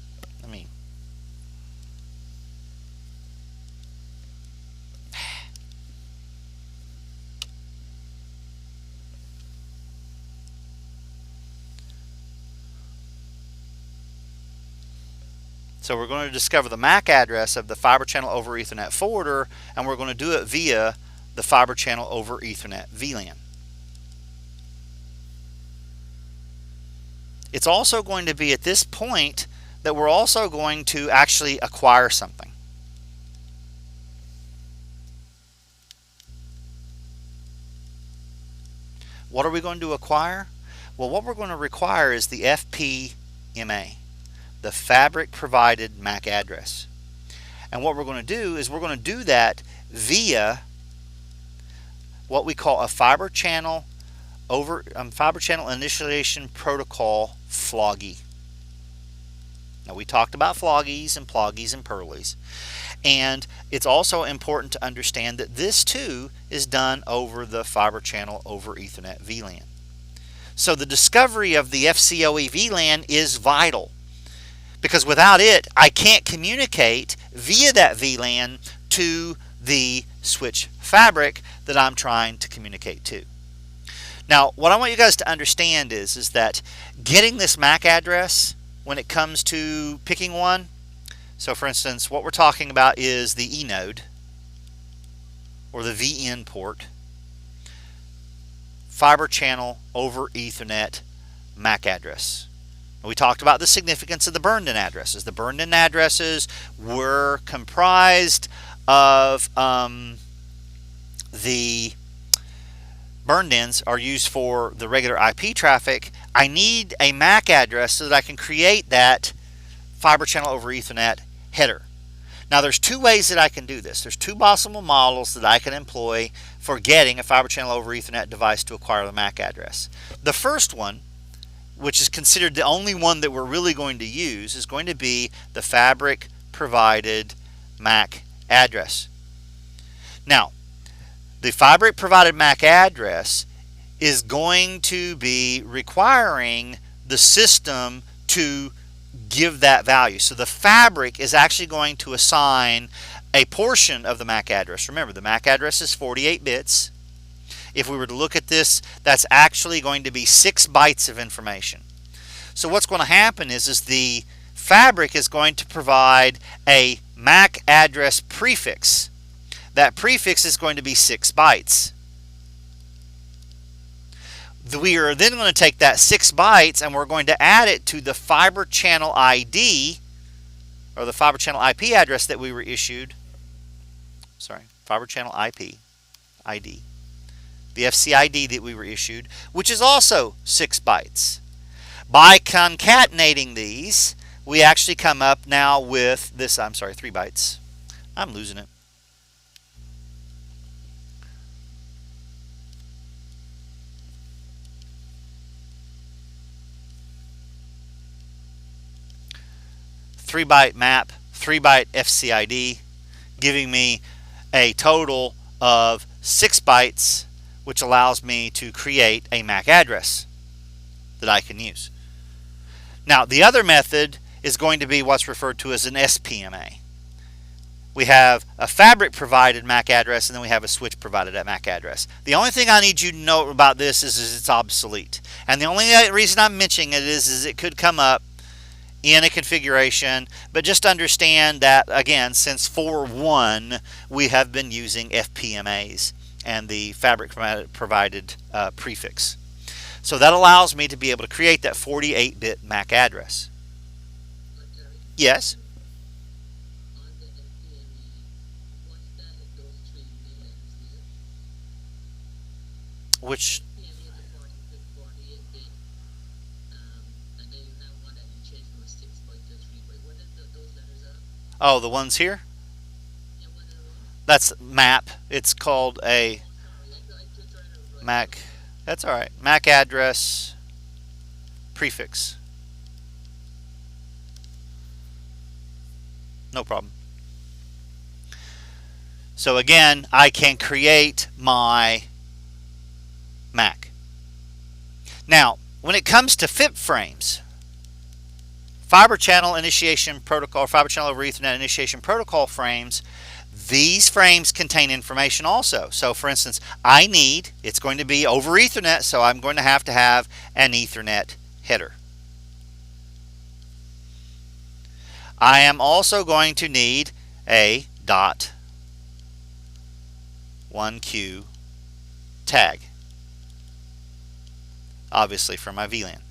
So we're going to discover the MAC address of the fiber channel over Ethernet forwarder, and we're going to do it via the fiber channel over Ethernet VLAN. it's also going to be at this point that we're also going to actually acquire something. What are we going to acquire? Well, what we're going to require is the FPMA, the Fabric Provided MAC Address. And what we're going to do is we're going to do that via what we call a Fibre Channel Initiation Protocol FLOGGY. Now, we talked about floggies and ploggies and pearlies. And it's also important to understand that this too is done over the Fibre Channel over Ethernet VLAN. So the discovery of the FCoE VLAN is vital, because without it, I can't communicate via that VLAN to the switch fabric that I'm trying to communicate to. Now, what I want you guys to understand is that getting this MAC address, when it comes to picking one, so for instance, what we're talking about is the E node or the VN port, Fibre Channel over Ethernet MAC address. We talked about the significance of the burned-in addresses. The burned-in addresses were comprised of the burned-ins are used for the regular IP traffic. I need a MAC address so that I can create that Fibre Channel over Ethernet header. Now, there's two ways that I can do this. There's two possible models that I can employ for getting a Fibre Channel over Ethernet device to acquire the MAC address. The first one, which is considered the only one that we're really going to use, is going to be the Fabric Provided MAC address. Now, the Fabric Provided MAC address is going to be requiring the system to give that value. So the fabric is actually going to assign a portion of the MAC address. Remember, the MAC address is 48 bits. If we were to look at this, that's actually going to be 6 bytes of information. So what's going to happen is the fabric is going to provide a MAC address prefix. That prefix is going to be 6 bytes. We are then going to take that 6 bytes and we're going to add it to the Fibre Channel ID, or the Fibre Channel IP address that we were issued. Sorry, Fibre Channel IP ID. The FCID that we were issued, which is also 6 bytes. By concatenating these, we actually come up now with this, 3 bytes. I'm losing it. Three-byte map, 3-byte FCID, giving me a total of 6 bytes, which allows me to create a MAC address that I can use. Now, the other method is going to be what's referred to as an SPMA. We have a fabric provided MAC address, and then we have a switch provided MAC address. The only thing I need you to know about this is it's obsolete. And the only reason I'm mentioning it is it could come up in a configuration, but just understand that, again, since 4.1 we have been using FPMAs and the fabric provided prefix. So that allows me to be able to create that 48-bit MAC address. Yes? Which? Oh, the ones here? That's map. It's called a MAC. That's all right. MAC address prefix. No problem. So again, I can create my MAC. Now, when it comes to Phipps frames, Fibre Channel Initiation Protocol, Fibre Channel over Ethernet Initiation Protocol frames, these frames contain information also. So for instance, it's going to be over Ethernet, so I'm going to have an Ethernet header. I am also going to need a .1Q tag, obviously for my VLAN.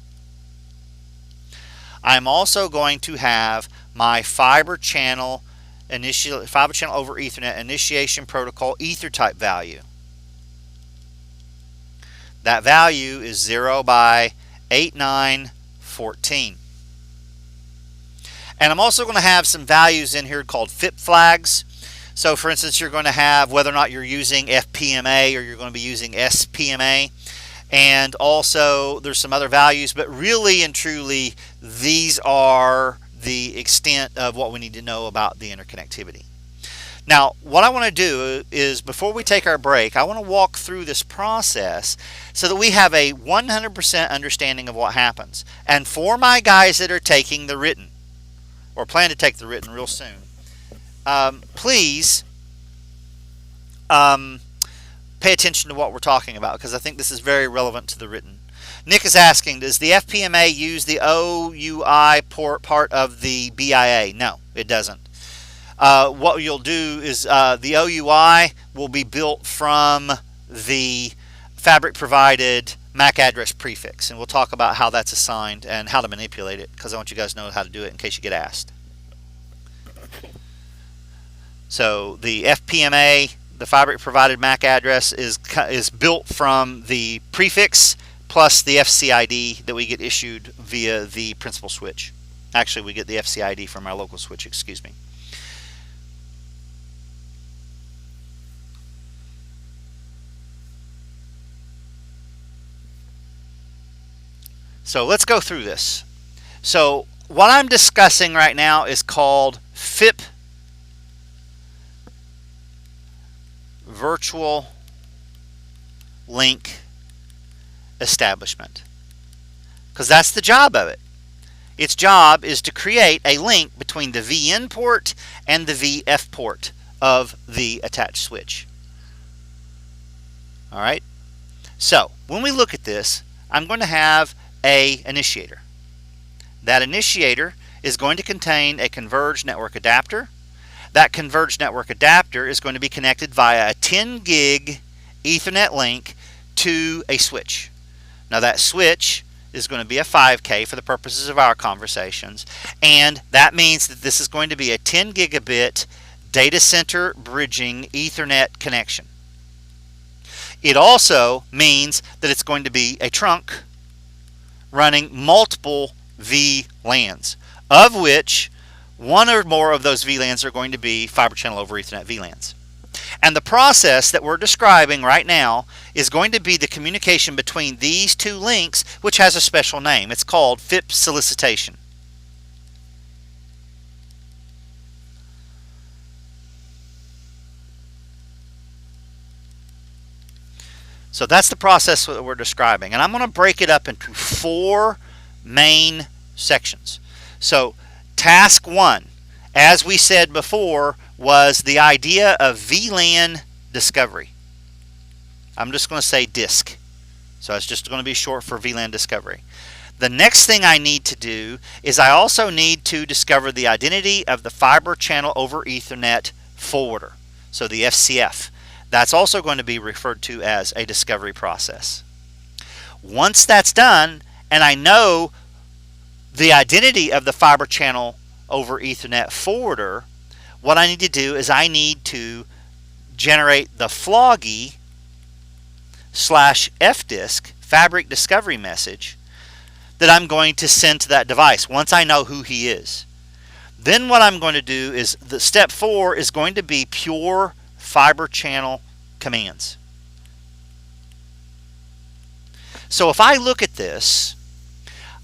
I'm also going to have my fiber channel over Ethernet initiation protocol ether type value. That value is 0 by 8914. And I'm also going to have some values in here called Phipps flags. So for instance, you're going to have whether or not you're using FPMA or you're going to be using SPMA. And also there's some other values, but really and truly these are the extent of what we need to know about the interconnectivity. Now, what I want to do is, before we take our break, I want to walk through this process so that we have a 100% understanding of what happens. And for my guys that are taking the written, or plan to take the written real soon, please pay attention to what we're talking about, because I think this is very relevant to the written. Nick is asking, does the FPMA use the OUI port part of the BIA? No, it doesn't. What you'll do is the OUI will be built from the Fabric provided MAC address prefix, and we'll talk about how that's assigned and how to manipulate it, because I want you guys to know how to do it in case you get asked. So the FPMA, the Fabric provided MAC address, is built from the prefix plus the FCID that we get issued via the principal switch. Actually, we get the FCID from our local switch, excuse me. So let's go through this. So what I'm discussing right now is called Phipps virtual link establishment, because that's the job of it. Its job is to create a link between the VN port and the VF port of the attached switch. All right. So when we look at this, I'm going to have a initiator. That initiator is going to contain a converged network adapter. That converged network adapter is going to be connected via a 10 gig Ethernet link to a switch. Now that switch is going to be a 5K for the purposes of our conversations, and that means that this is going to be a 10 gigabit data center bridging Ethernet connection. It also means that it's going to be a trunk running multiple VLANs, of which one or more of those VLANs are going to be Fibre Channel over Ethernet VLANs. And the process that we're describing right now is going to be the communication between these two links, which has a special name. It's called Phipps solicitation. So that's the process that we're describing. And I'm going to break it up into 4 main sections. So task 1, as we said before, was the idea of VLAN discovery. I'm just going to say disk. So it's just going to be short for VLAN discovery. The next thing I need to do is I also need to discover the identity of the Fibre Channel over Ethernet forwarder. So the FCF. That's also going to be referred to as a discovery process. Once that's done, and I know the identity of the Fibre Channel over Ethernet forwarder, what I need to do is I need to generate the floggy/fdisk fabric discovery message that I'm going to send to that device once I know who he is. Then what I'm going to do is the step 4 is going to be pure Fibre Channel commands. So if I look at this,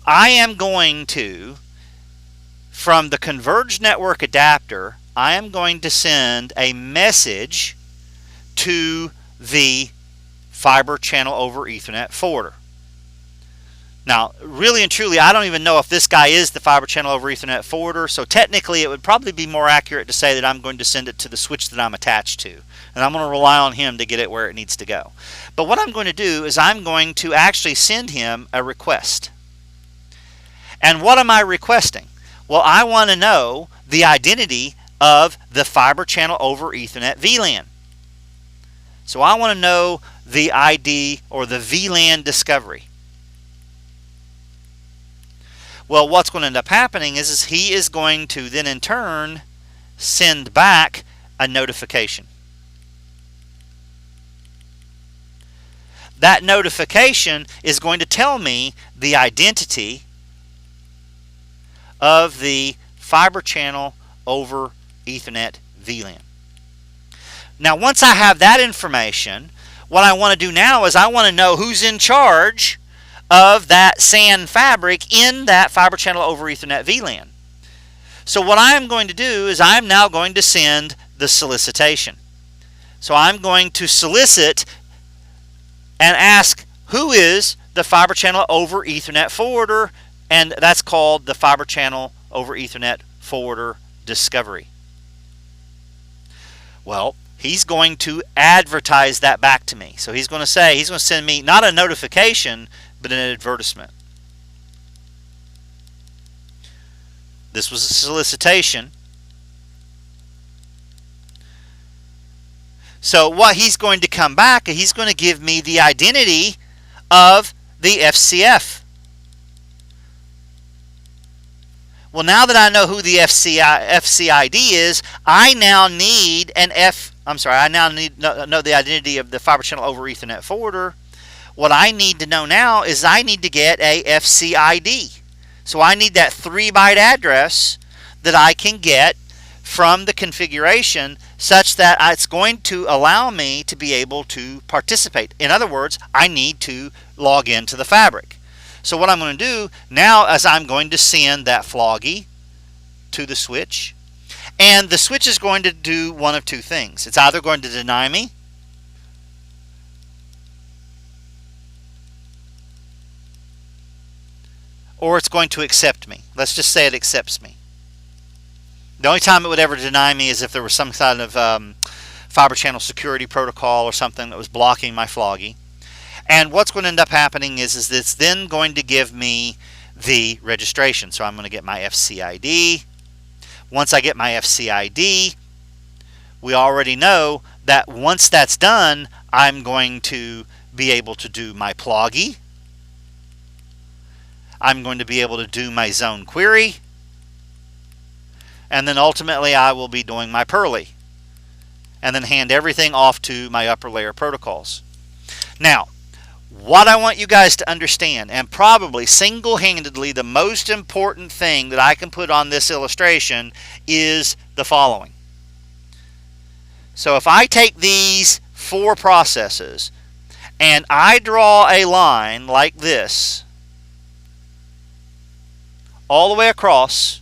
I am going to, from the converged network adapter, I am going to send a message to the Fibre Channel over Ethernet forwarder. Now, really and truly, I don't even know if this guy is the Fibre Channel over Ethernet forwarder, so technically it would probably be more accurate to say that I'm going to send it to the switch that I'm attached to. And I'm going to rely on him to get it where it needs to go. But what I'm going to do is I'm going to actually send him a request. And what am I requesting? Well, I want to know the identity of the Fibre Channel over Ethernet VLAN. So I want to know the ID or the VLAN discovery. Well, what's going to end up happening is he is going to then in turn send back a notification. That notification is going to tell me the identity of the fiber channel over Ethernet VLAN. Now, once I have that information, what I want to do now is I want to know who's in charge of that SAN fabric in that fiber channel over Ethernet VLAN. So what I'm going to do is I'm now going to send the solicitation. So I'm going to solicit and ask who is the fiber channel over Ethernet forwarder, and that's called the fiber channel over Ethernet forwarder discovery. Well, he's going to advertise that back to me. So he's going to send me not a notification, but an advertisement. This was a solicitation. So what he's going to come back, he's going to give me the identity of the FCF. Well, now that I know who the FCID is, I now need know the identity of the fiber channel over Ethernet forwarder. What I need to know now is I need to get a FCID. So I need that 3-byte address that I can get from the configuration such that it's going to allow me to be able to participate. In other words, I need to log into the fabric. So what I'm going to do now is I'm going to send that floggy to the switch, and the switch is going to do one of two things. It's either going to deny me, or it's going to accept me. Let's just say it accepts me. The only time it would ever deny me is if there was some kind of fiber channel security protocol or something that was blocking my floggy. And what's going to end up happening is it's then going to give me the registration. So I'm going to get my FCID. Once I get my FCID, we already know that once that's done, I'm going to be able to do my ploggy. I'm going to be able to do my zone query. And then ultimately I will be doing my Perly. And then hand everything off to my upper layer protocols. Now, what I want you guys to understand, and probably single-handedly the most important thing that I can put on this illustration, is the following. So if I take these 4 processes and I draw a line like this all the way across,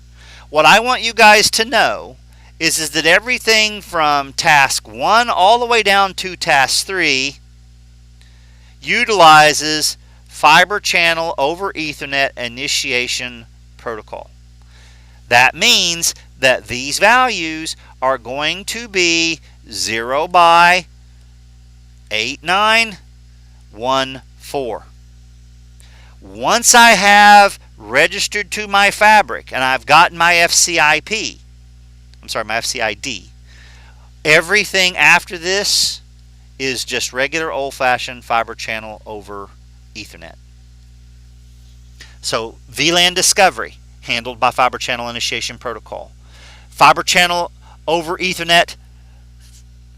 what I want you guys to know is that everything from task 1 all the way down to task 3 utilizes fiber channel over Ethernet initiation protocol. That means that these values are going to be 0 by 8914. Once I have registered to my fabric and I've gotten my FCID, everything after this is just regular old-fashioned fiber channel over Ethernet. So VLAN discovery, handled by fiber channel initiation protocol. Fiber channel over Ethernet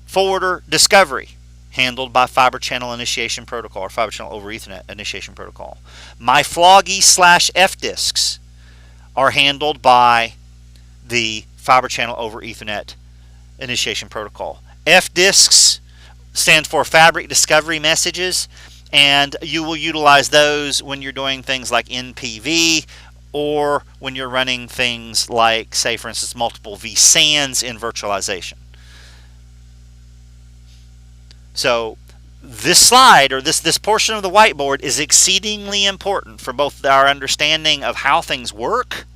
forwarder discovery, handled by fiber channel initiation protocol, or fiber channel over Ethernet initiation protocol. My floggy / F disks are handled by the fiber channel over Ethernet initiation protocol. F disks stand for fabric discovery messages, and you will utilize those when you're doing things like NPV, or when you're running things like, say for instance, multiple vSANs in virtualization. So this slide, or this portion of the whiteboard, is exceedingly important for both our understanding of how things work,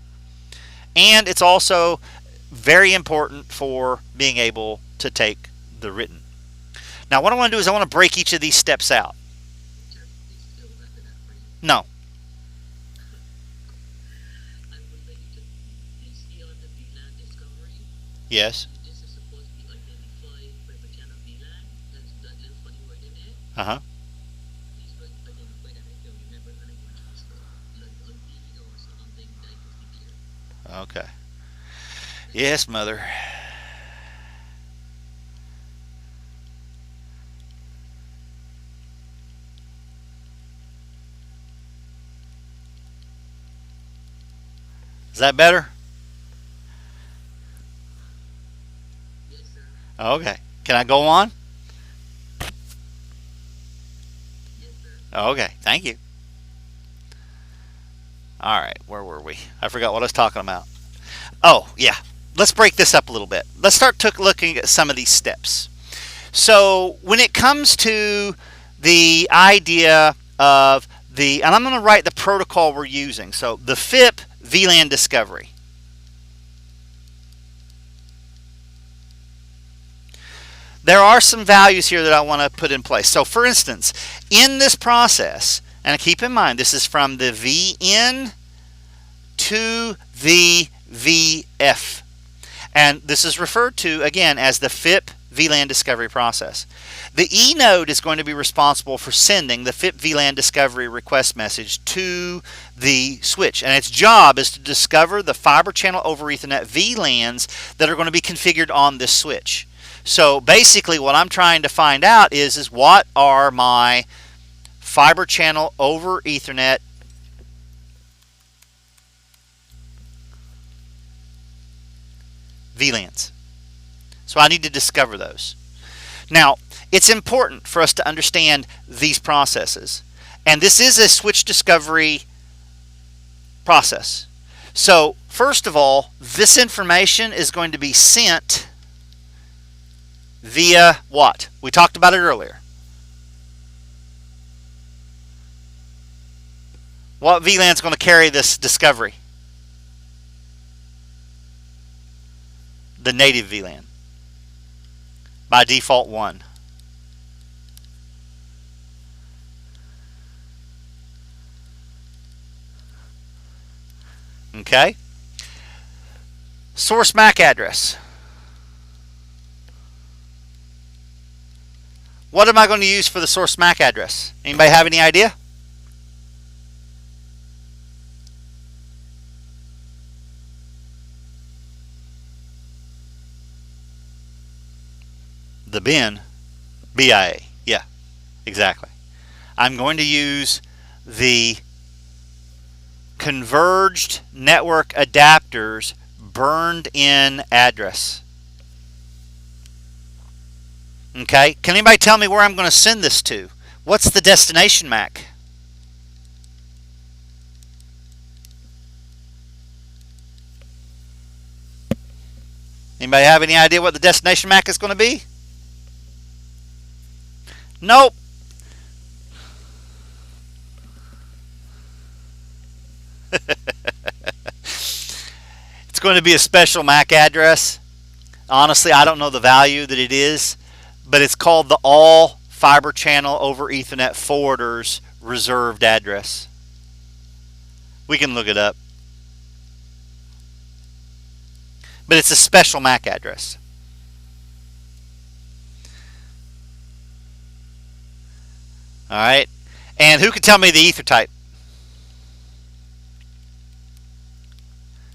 and it's also very important for being able to take the written. Now what I want to do is I want to break each of these steps out. No. Yes. Uh-huh. Okay. Yes, mother. Is that better? Yes, sir. Okay. Can I go on? Yes, sir. Okay. Thank you. All right. Where were we? I forgot what I was talking about. Oh, yeah. Let's break this up a little bit. Let's start looking at some of these steps. So when it comes to the idea of and I'm going to write the protocol we're using. So the FIP VLAN discovery. There are some values here that I want to put in place. So for instance, in this process, and keep in mind this is from the VN to the VF. And this is referred to again as the FIP VLAN discovery process. The E node is going to be responsible for sending the FIP VLAN discovery request message to the switch, and its job is to discover the fiber channel over Ethernet VLANs that are going to be configured on this switch. So basically what I'm trying to find out is what are my fiber channel over Ethernet VLANs. So I need to discover those. Now, it's important for us to understand these processes. And this is a switch discovery process. So, first of all, this information is going to be sent via what? We talked about it earlier. What VLAN is going to carry this discovery? The native VLAN. By default 1. Okay. Source MAC address. What am I going to use for the source MAC address? Anybody have any idea? The bin, BIA. Yeah, exactly. I'm going to use the converged network adapters burned in address. Okay, can anybody tell me where I'm going to send this to? What's the destination MAC? Anybody have any idea what the destination MAC is going to be? Nope. It's going to be a special MAC address. Honestly, I don't know the value that it is, but it's called the All Fiber Channel over Ethernet Forwarders Reserved Address. We can look it up. But it's a special MAC address. All right. And who can tell me the ether type?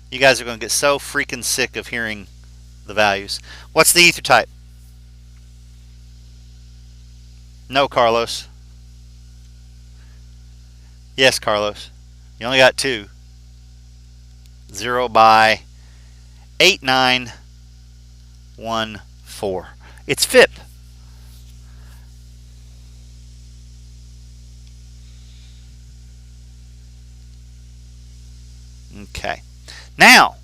You guys are going to get so freaking sick of hearing the values. What's the ether type? No, Carlos. Yes, Carlos. You only got 2. 0 by 8914. It's FIP. Okay. Now,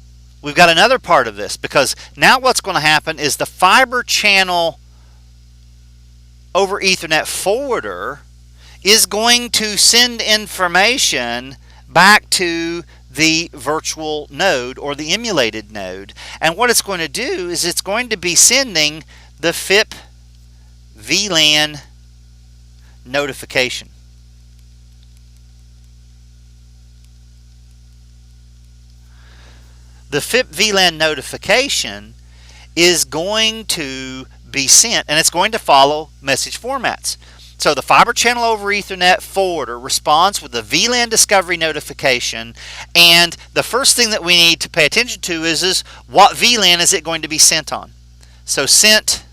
we've got another part of this, because now what's going to happen is the fiber channel over Ethernet forwarder is going to send information back to the virtual node or the emulated node. And what it's going to do is it's going to be sending the FIP VLAN notification. The FIP VLAN notification is going to be sent, and it's going to follow message formats. So the Fibre Channel over Ethernet forwarder responds with the VLAN discovery notification, and the first thing that we need to pay attention to is what VLAN is it going to be sent on. So sent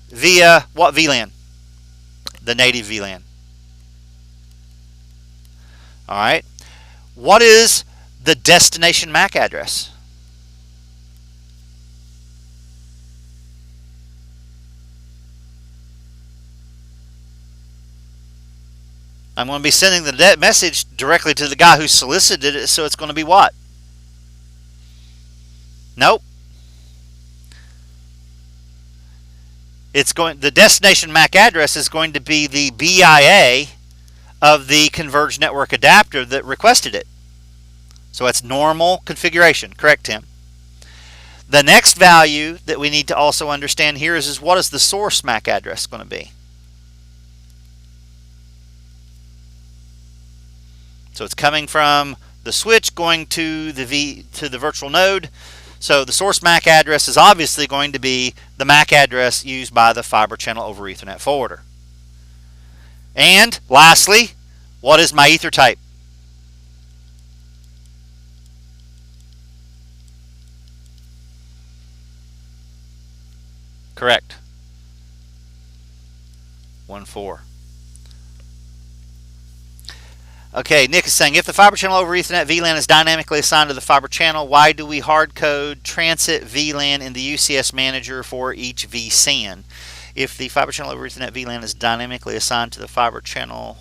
via what VLAN? The native VLAN. All right. What is the destination MAC address? I'm going to be sending the message directly to the guy who solicited it, so it's going to be what? Nope. The destination MAC address is going to be the BIA of the converged network adapter that requested it. So it's normal configuration. Correct, Tim? The next value that we need to also understand here is what is the source MAC address going to be? So it's coming from the switch going to the virtual node. So the source MAC address is obviously going to be the MAC address used by the Fibre Channel over Ethernet forwarder. And lastly, what is my ether type? Correct. 1.4. Okay, Nick is saying, if the Fibre Channel over Ethernet VLAN is dynamically assigned to the Fibre Channel, why do we hard code transit VLAN in the UCS manager for each vSAN? If the Fibre Channel over Ethernet VLAN is dynamically assigned to the Fibre Channel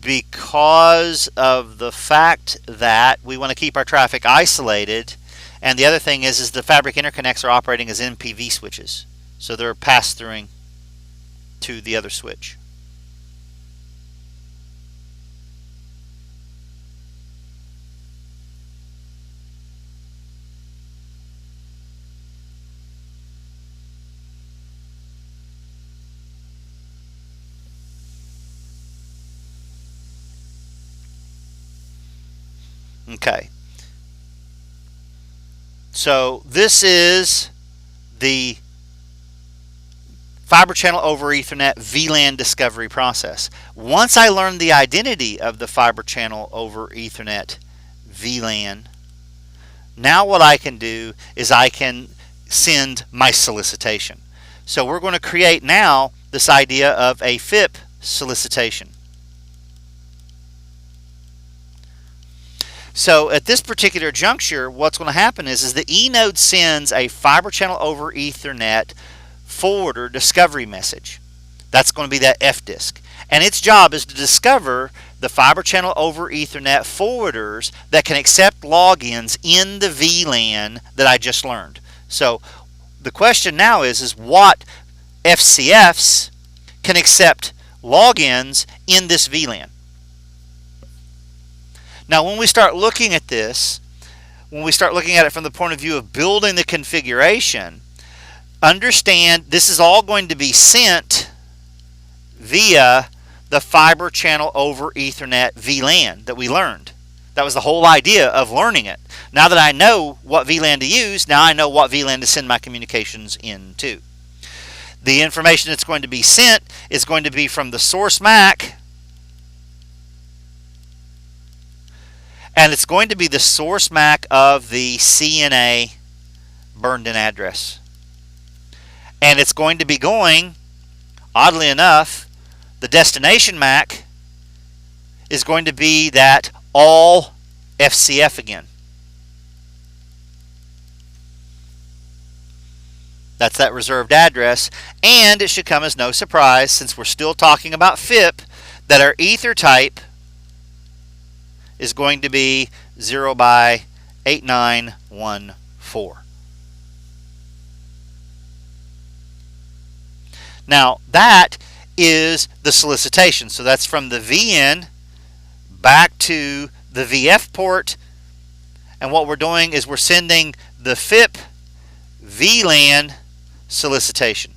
because of the fact that we want to keep our traffic isolated, and the other thing is the fabric interconnects are operating as MPV switches, so they're pass-throughing to the other switch. Okay, so this is the Fibre Channel over Ethernet VLAN discovery process. Once I learn the identity of the Fibre Channel over Ethernet VLAN, now what I can do is I can send my solicitation. So we're going to create now this idea of a Phipps solicitation. So at this particular juncture, what's going to happen is the eNode sends a Fibre Channel over Ethernet forwarder discovery message. That's going to be that FDisk. And its job is to discover the Fibre Channel over Ethernet forwarders that can accept logins in the VLAN that I just learned. So the question now is what FCFs can accept logins in this VLAN? Now, when we start looking at this, when we start looking at it from the point of view of building the configuration, understand this is all going to be sent via the Fibre Channel over Ethernet VLAN that we learned. That was the whole idea of learning it. Now that I know what VLAN to use, now I know what VLAN to send my communications into. The information that's going to be sent is going to be from the source MAC, and it's going to be the source MAC of the CNA burned-in address. And it's going to be going, oddly enough, the destination MAC is going to be that all FCF again. That's that reserved address, and it should come as no surprise, since we're still talking about FIP, that our ether type is going to be 0 by 8914. Now that is the solicitation. So that's from the VN back to the VF port, and what we're doing is we're sending the FIP VLAN solicitation.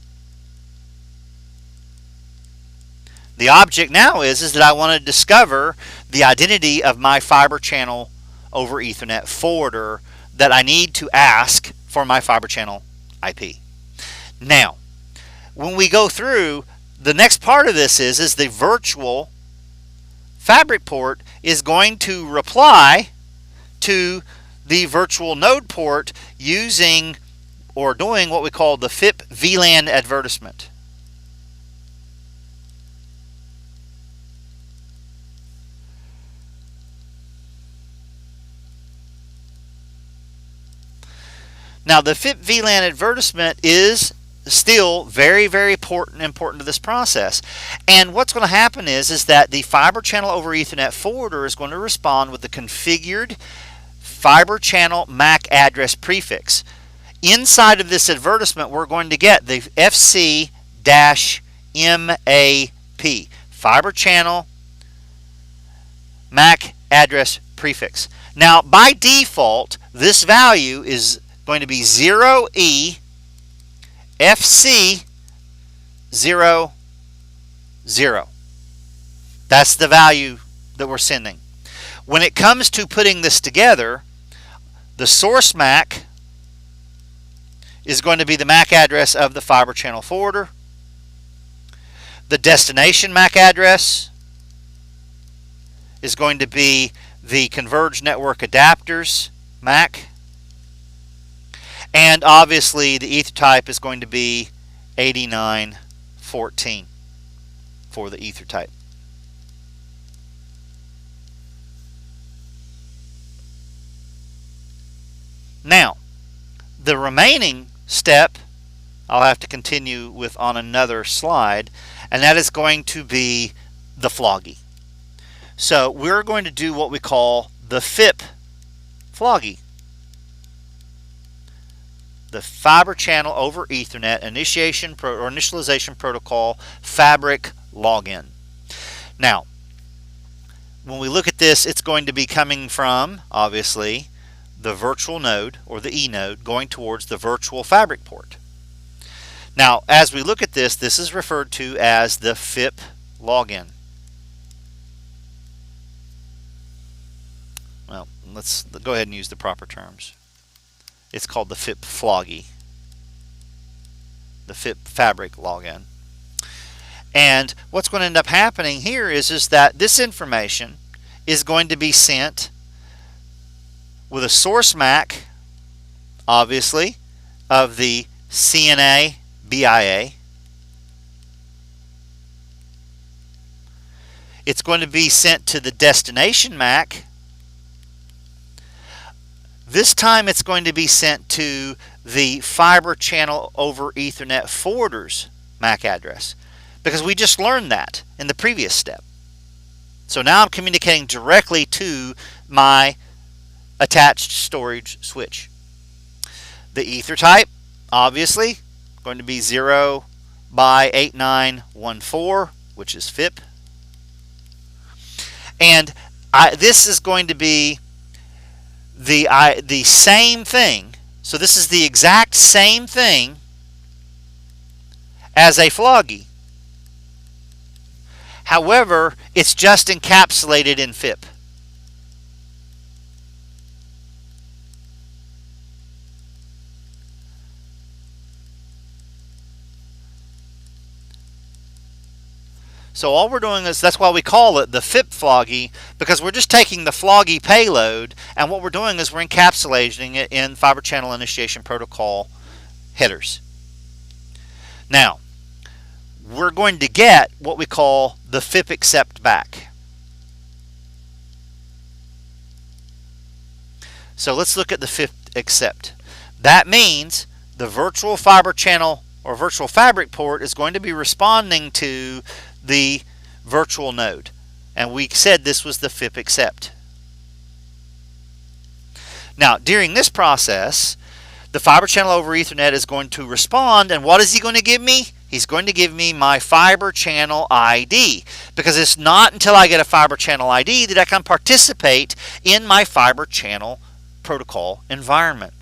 The object now is that I want to discover the identity of my Fibre Channel over Ethernet forwarder that I need to ask for my Fibre Channel IP. Now, when we go through, the next part of this is the virtual fabric port is going to reply to the virtual node port using or doing what we call the FIP VLAN advertisement. Now, the FIP VLAN advertisement is still very, very important to this process. And what's going to happen is that the Fibre Channel over Ethernet forwarder is going to respond with the configured Fibre Channel MAC address prefix. Inside of this advertisement, we're going to get the FC-MAP, Fibre Channel MAC address prefix. Now, by default, this value is going to be 0E FC 00. That's the value that we're sending. When it comes to putting this together, the source MAC is going to be the MAC address of the Fibre Channel forwarder. The destination MAC address is going to be the Converged Network Adapters MAC. And obviously the ether type is going to be 8914 for the ether type. Now, the remaining step I'll have to continue with on another slide, and that is going to be the floggy. So we're going to do what we call the FIP floggy. The Fibre Channel over Ethernet initialization protocol fabric login. Now, when we look at this, it's going to be coming from, obviously, the virtual node or the E node going towards the virtual fabric port. Now, as we look at this, this is referred to as the FIP login. Well, let's go ahead and use the proper terms. It's called the FIP floggy, the FIP fabric login. And what's going to end up happening here is that this information is going to be sent with a source MAC, obviously, of the CNA BIA. It's going to be sent to the destination MAC. This time it's going to be sent to the Fibre Channel over Ethernet forwarder's MAC address, because we just learned that in the previous step. So now I'm communicating directly to my attached storage switch. The ether type, obviously, going to be 0 by 8914, which is FIP. And this is going to be the same thing. So this is the exact same thing as a floggy. However, it's just encapsulated in FIP. So all we're doing is, that's why we call it the FIP floggy, because we're just taking the floggy payload, and what we're doing is we're encapsulating it in Fibre Channel Initiation Protocol headers. Now, we're going to get what we call the FIP accept back. So let's look at the FIP accept. That means the virtual Fibre Channel or virtual fabric port is going to be responding to the virtual node, and we said this was the FIP accept. Now, during this process, the Fibre Channel over Ethernet is going to respond, and what is he going to give me? He's going to give me my Fibre Channel ID, because it's not until I get a Fibre Channel ID that I can participate in my Fibre Channel protocol environment.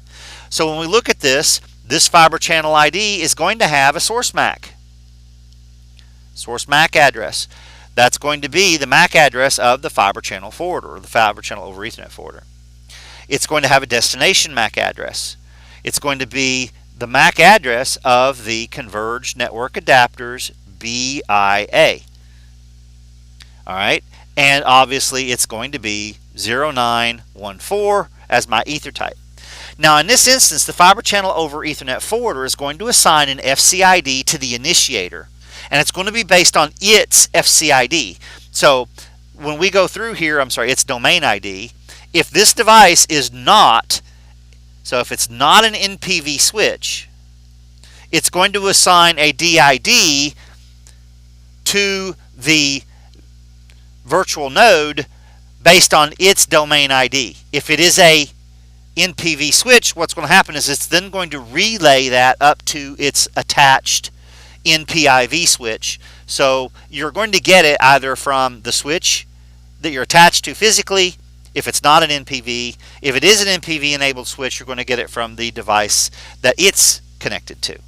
So when we look at this Fibre Channel ID is going to have a source MAC. Source MAC address. That's going to be the MAC address of the Fibre Channel forwarder, or the Fibre Channel over Ethernet forwarder. It's going to have a destination MAC address. It's going to be the MAC address of the converged network adapters BIA. All right, and obviously it's going to be 0914 as my ether type. Now in this instance, the fiber channel over Ethernet forwarder is going to assign an FCID to the initiator, and it's going to be based on its FCID. So when we go through here, its domain ID, if this device is not, so if it's not an NPV switch, it's going to assign a DID to the virtual node based on its domain ID. If it is a NPV switch, what's going to happen is it's then going to relay that up to its attached NPIV switch. So you're going to get it either from the switch that you're attached to physically, if it's not an NPV. If it is an NPV enabled switch, you're going to get it from the device that it's connected to.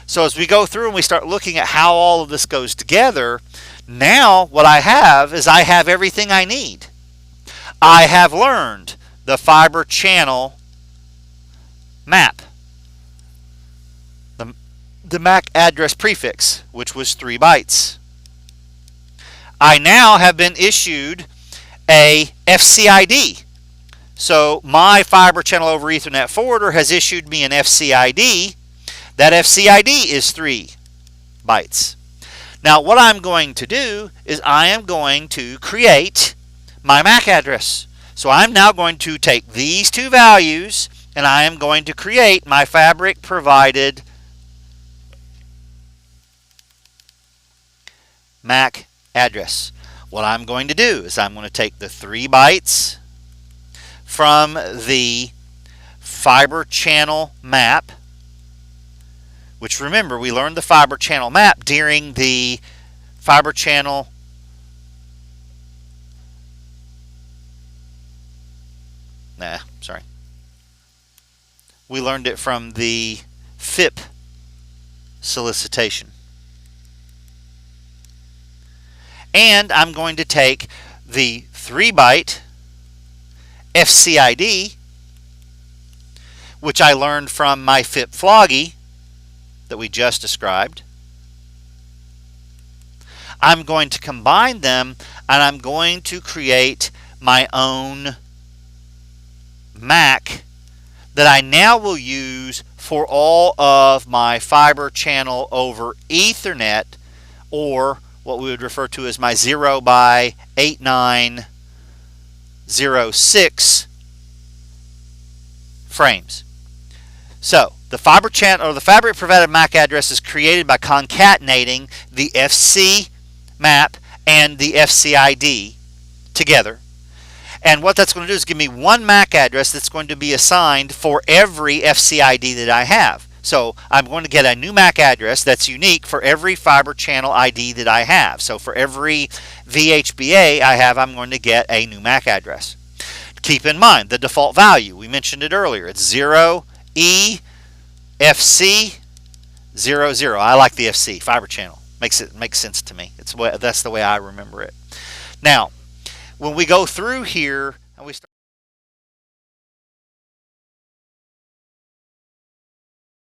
So as we go through and we start looking at how all of this goes together, now what I have is I have everything I need. I have learned the fiber channel map, the MAC address prefix, which was 3 bytes. I now have been issued a FCID. So my fiber channel over Ethernet forwarder has issued me an FCID. That FCID is 3 bytes. Now what I'm going to do is I am going to create my MAC address. So I'm now going to take these 2 values and I am going to create my fabric provided MAC address. What I'm going to do is I'm going to take the 3 bytes from the fiber channel map, which remember we learned the fiber channel map during the fiber channel we learned it from the Phipps solicitation. And I'm going to take the 3 byte FCID, which I learned from my Phipps floggy that we just described. I'm going to combine them and I'm going to create my own MAC that I now will use for all of my fiber channel over Ethernet, or what we would refer to as my 0x8906 frames. So the fiber channel or the fabric provided MAC address is created by concatenating the FC map and the FCID together. And what that's going to do is give me one MAC address that's going to be assigned for every FCID that I have. So I'm going to get a new MAC address that's unique for every fiber channel ID that I have. So for every VHBA I have, I'm going to get a new MAC address. Keep in mind the default value. We mentioned it earlier. It's 0EFC00. I like the FC, fiber channel. Makes sense to me. That's the way I remember it. Now, when we go through here and we start